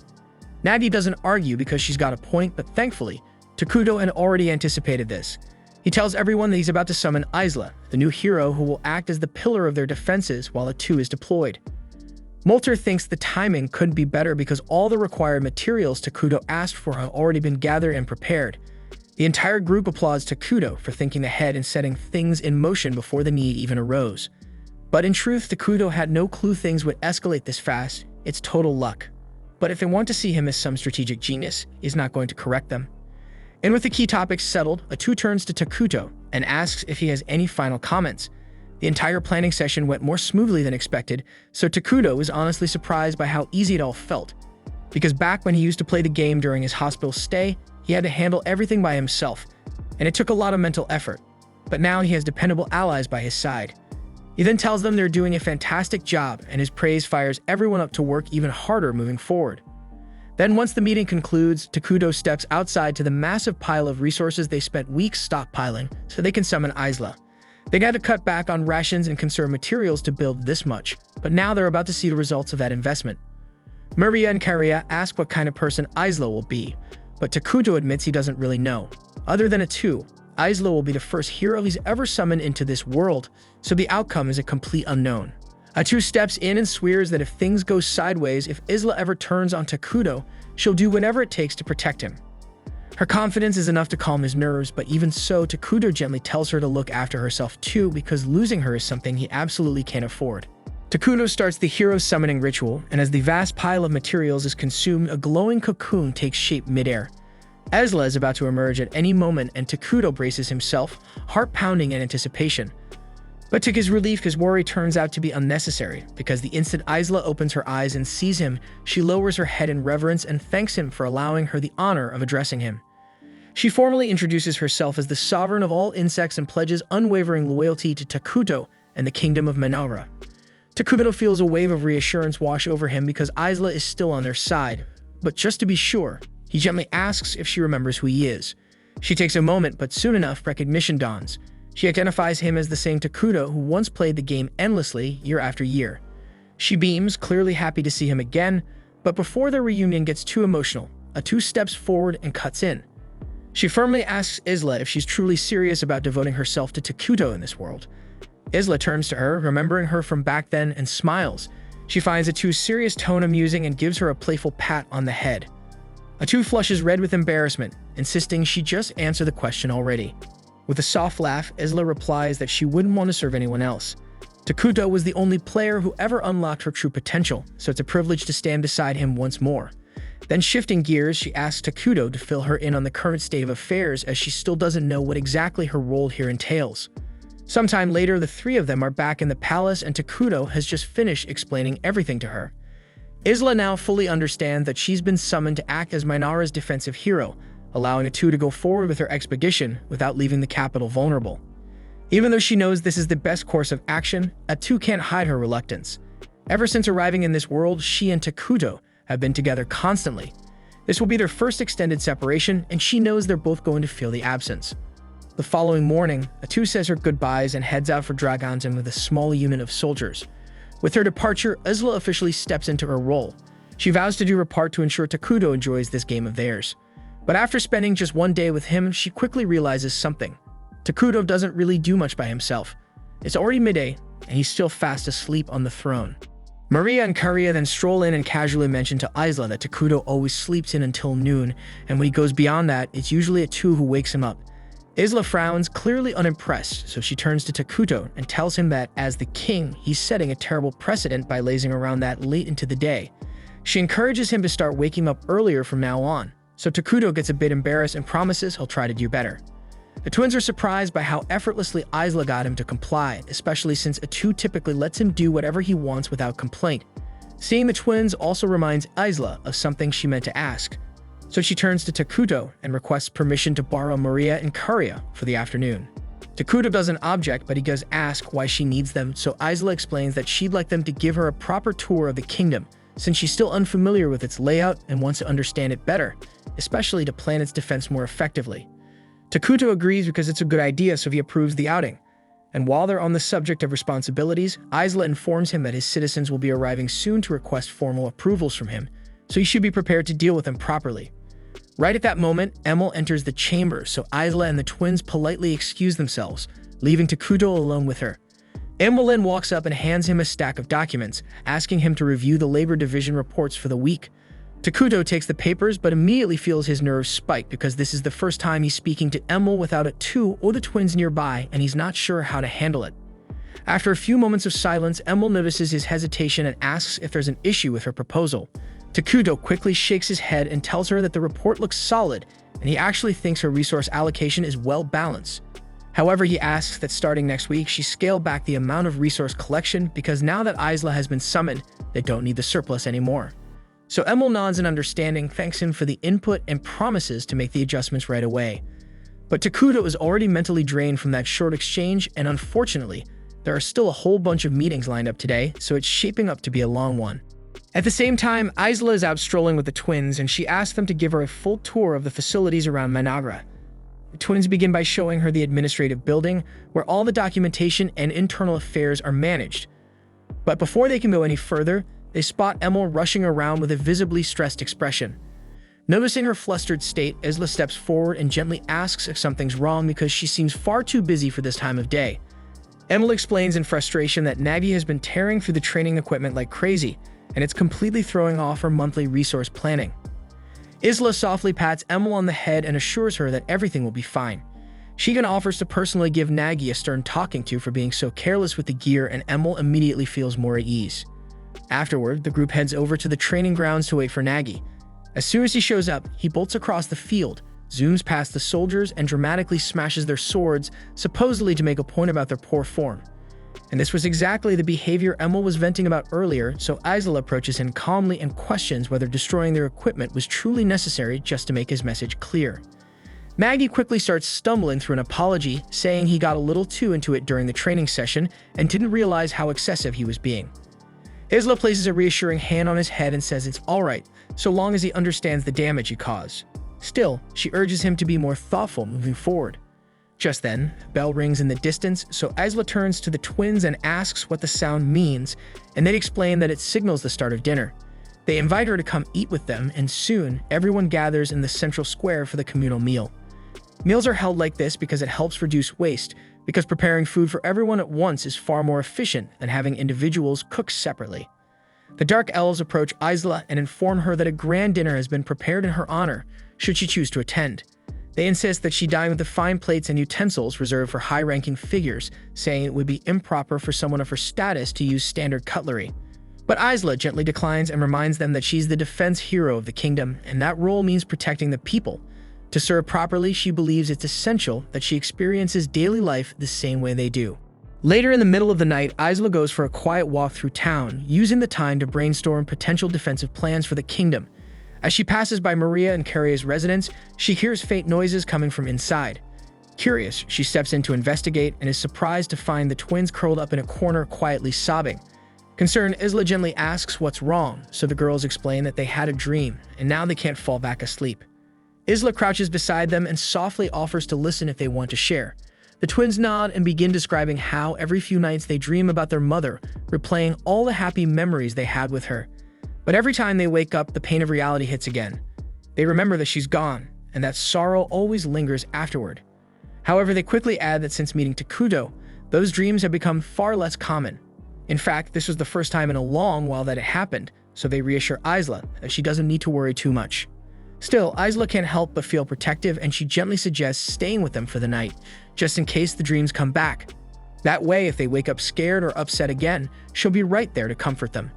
Nagi doesn't argue because she's got a point, but thankfully, Takuto had already anticipated this. He tells everyone that he's about to summon Isla, the new hero who will act as the pillar of their defenses while Atu is deployed. Molter thinks the timing couldn't be better because all the required materials Takuto asked for have already been gathered and prepared. The entire group applauds Takuto for thinking ahead and setting things in motion before the need even arose. But in truth, Takuto had no clue things would escalate this fast. It's total luck. But if they want to see him as some strategic genius, he's not going to correct them. And with the key topics settled, Atu turns to Takuto and asks if he has any final comments. The entire planning session went more smoothly than expected, so Takuto was honestly surprised by how easy it all felt. Because back when he used to play the game during his hospital stay, he had to handle everything by himself, and it took a lot of mental effort. But now he has dependable allies by his side. He then tells them they're doing a fantastic job, and his praise fires everyone up to work even harder moving forward. Then once the meeting concludes, Takuto steps outside to the massive pile of resources they spent weeks stockpiling so they can summon Isla. They had to cut back on rations and conserve materials to build this much, but now they're about to see the results of that investment. Maria and Karia ask what kind of person Isla will be, but Takuto admits he doesn't really know. Other than Atu, Isla will be the first hero he's ever summoned into this world, so the outcome is a complete unknown. Atu steps in and swears that if things go sideways, if Isla ever turns on Takuto, she'll do whatever it takes to protect him. Her confidence is enough to calm his nerves, but even so, Takuto gently tells her to look after herself too, because losing her is something he absolutely can't afford. Takuto starts the hero summoning ritual, and as the vast pile of materials is consumed, a glowing cocoon takes shape midair. Isla is about to emerge at any moment, and Takuto braces himself, heart pounding in anticipation. But to his relief, his worry turns out to be unnecessary, because the instant Isla opens her eyes and sees him, she lowers her head in reverence and thanks him for allowing her the honor of addressing him. She formally introduces herself as the sovereign of all insects and pledges unwavering loyalty to Takuto and the kingdom of Minara. Takuto feels a wave of reassurance wash over him because Isla is still on their side, but just to be sure, he gently asks if she remembers who he is. She takes a moment, but soon enough, recognition dawns. She identifies him as the same Takuto who once played the game endlessly, year after year. She beams, clearly happy to see him again, but before their reunion gets too emotional, Atu steps forward and cuts in. She firmly asks Isla if she's truly serious about devoting herself to Takuto in this world. Isla turns to her, remembering her from back then, and smiles. She finds Atu's serious tone amusing and gives her a playful pat on the head. Atu flushes red with embarrassment, insisting she just answer the question already. With a soft laugh, Isla replies that she wouldn't want to serve anyone else. Takuto was the only player who ever unlocked her true potential, so it's a privilege to stand beside him once more. Then shifting gears, she asks Takuto to fill her in on the current state of affairs as she still doesn't know what exactly her role here entails. Sometime later, the three of them are back in the palace and Takuto has just finished explaining everything to her. Isla now fully understands that she's been summoned to act as Minara's defensive hero, allowing Atu to go forward with her expedition without leaving the capital vulnerable. Even though she knows this is the best course of action, Atu can't hide her reluctance. Ever since arriving in this world, she and Takuto have been together constantly. This will be their first extended separation, and she knows they're both going to feel the absence. The following morning, Atu says her goodbyes and heads out for Dragonzen with a small unit of soldiers. With her departure, Isla officially steps into her role. She vows to do her part to ensure Takuto enjoys this game of theirs. But after spending just one day with him, she quickly realizes something. Takuto doesn't really do much by himself. It's already midday, and he's still fast asleep on the throne. Maria and Karia then stroll in and casually mention to Isla that Takuto always sleeps in until noon, and when he goes beyond that, it's usually Atu who wakes him up. Isla frowns, clearly unimpressed, so she turns to Takuto and tells him that, as the king, he's setting a terrible precedent by lazing around that late into the day. She encourages him to start waking up earlier from now on, so Takuto gets a bit embarrassed and promises he'll try to do better. The twins are surprised by how effortlessly Isla got him to comply, especially since Atu typically lets him do whatever he wants without complaint. Seeing the twins also reminds Isla of something she meant to ask, so she turns to Takuto and requests permission to borrow Maria and Karia for the afternoon. Takuto doesn't object, but he does ask why she needs them, so Isla explains that she'd like them to give her a proper tour of the kingdom, since she's still unfamiliar with its layout and wants to understand it better, especially to plan its defense more effectively. Takuto agrees because it's a good idea, so he approves the outing. And while they're on the subject of responsibilities, Isla informs him that his citizens will be arriving soon to request formal approvals from him, so he should be prepared to deal with them properly. Right at that moment, Emil enters the chamber, so Isla and the twins politely excuse themselves, leaving Takuto alone with her. Emil then walks up and hands him a stack of documents, asking him to review the labor division reports for the week. Takuto takes the papers, but immediately feels his nerves spike because this is the first time he's speaking to Emil without Atu or the twins nearby, and he's not sure how to handle it. After a few moments of silence, Emil notices his hesitation and asks if there's an issue with her proposal. Takuto quickly shakes his head and tells her that the report looks solid, and he actually thinks her resource allocation is well balanced. However, he asks that starting next week, she scale back the amount of resource collection because now that Isla has been summoned, they don't need the surplus anymore. So Emil nods in understanding, thanks him for the input, and promises to make the adjustments right away. But Takuto is already mentally drained from that short exchange, and unfortunately, there are still a whole bunch of meetings lined up today, so it's shaping up to be a long one. At the same time, Isla is out strolling with the twins, and she asks them to give her a full tour of the facilities around Managra. The twins begin by showing her the administrative building, where all the documentation and internal affairs are managed. But before they can go any further, they spot Emil rushing around with a visibly stressed expression. Noticing her flustered state, Isla steps forward and gently asks if something's wrong because she seems far too busy for this time of day. Emil explains in frustration that Nagi has been tearing through the training equipment like crazy, and it's completely throwing off her monthly resource planning. Isla softly pats Emil on the head and assures her that everything will be fine. She even offers to personally give Nagi a stern talking to for being so careless with the gear, and Emil immediately feels more at ease. Afterward, the group heads over to the training grounds to wait for Nagi. As soon as he shows up, he bolts across the field, zooms past the soldiers, and dramatically smashes their swords, supposedly to make a point about their poor form. And this was exactly the behavior Emil was venting about earlier, so Isla approaches him calmly and questions whether destroying their equipment was truly necessary just to make his message clear. Maggie quickly starts stumbling through an apology, saying he got a little too into it during the training session and didn't realize how excessive he was being. Isla places a reassuring hand on his head and says it's alright, so long as he understands the damage he caused. Still, she urges him to be more thoughtful moving forward. Just then, a bell rings in the distance, so Isla turns to the twins and asks what the sound means, and they explain that it signals the start of dinner. They invite her to come eat with them, and soon, everyone gathers in the central square for the communal meal. Meals are held like this because it helps reduce waste, because preparing food for everyone at once is far more efficient than having individuals cook separately. The Dark Elves approach Isla and inform her that a grand dinner has been prepared in her honor, should she choose to attend. They insist that she dine with the fine plates and utensils reserved for high-ranking figures, saying it would be improper for someone of her status to use standard cutlery. But Isla gently declines and reminds them that she's the defense hero of the kingdom, and that role means protecting the people. To serve properly, she believes it's essential that she experiences daily life the same way they do. Later in the middle of the night, Isla goes for a quiet walk through town, using the time to brainstorm potential defensive plans for the kingdom. As she passes by Maria and Karia's residence, she hears faint noises coming from inside. Curious, she steps in to investigate and is surprised to find the twins curled up in a corner quietly sobbing. Concerned, Isla gently asks what's wrong, so the girls explain that they had a dream, and now they can't fall back asleep. Isla crouches beside them and softly offers to listen if they want to share. The twins nod and begin describing how every few nights they dream about their mother, replaying all the happy memories they had with her. But every time they wake up, the pain of reality hits again. They remember that she's gone, and that sorrow always lingers afterward. However, they quickly add that since meeting Takuto, those dreams have become far less common. In fact, this was the first time in a long while that it happened, so they reassure Isla that she doesn't need to worry too much. Still, Isla can't help but feel protective, and she gently suggests staying with them for the night, just in case the dreams come back. That way, if they wake up scared or upset again, she'll be right there to comfort them.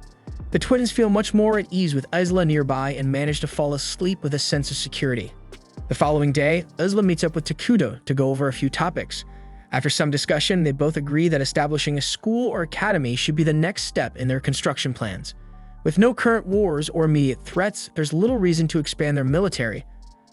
The twins feel much more at ease with Isla nearby and manage to fall asleep with a sense of security. The following day, Isla meets up with Takuto to go over a few topics. After some discussion, they both agree that establishing a school or academy should be the next step in their construction plans. With no current wars or immediate threats, there's little reason to expand their military.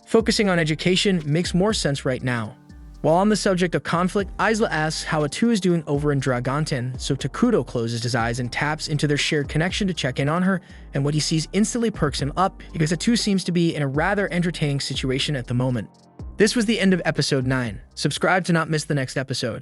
Focusing on education makes more sense right now. While on the subject of conflict, Isla asks how Atu is doing over in Dragonten, so Takuto closes his eyes and taps into their shared connection to check in on her, and what he sees instantly perks him up because Atu seems to be in a rather entertaining situation at the moment. This was the end of episode 9. Subscribe to not miss the next episode.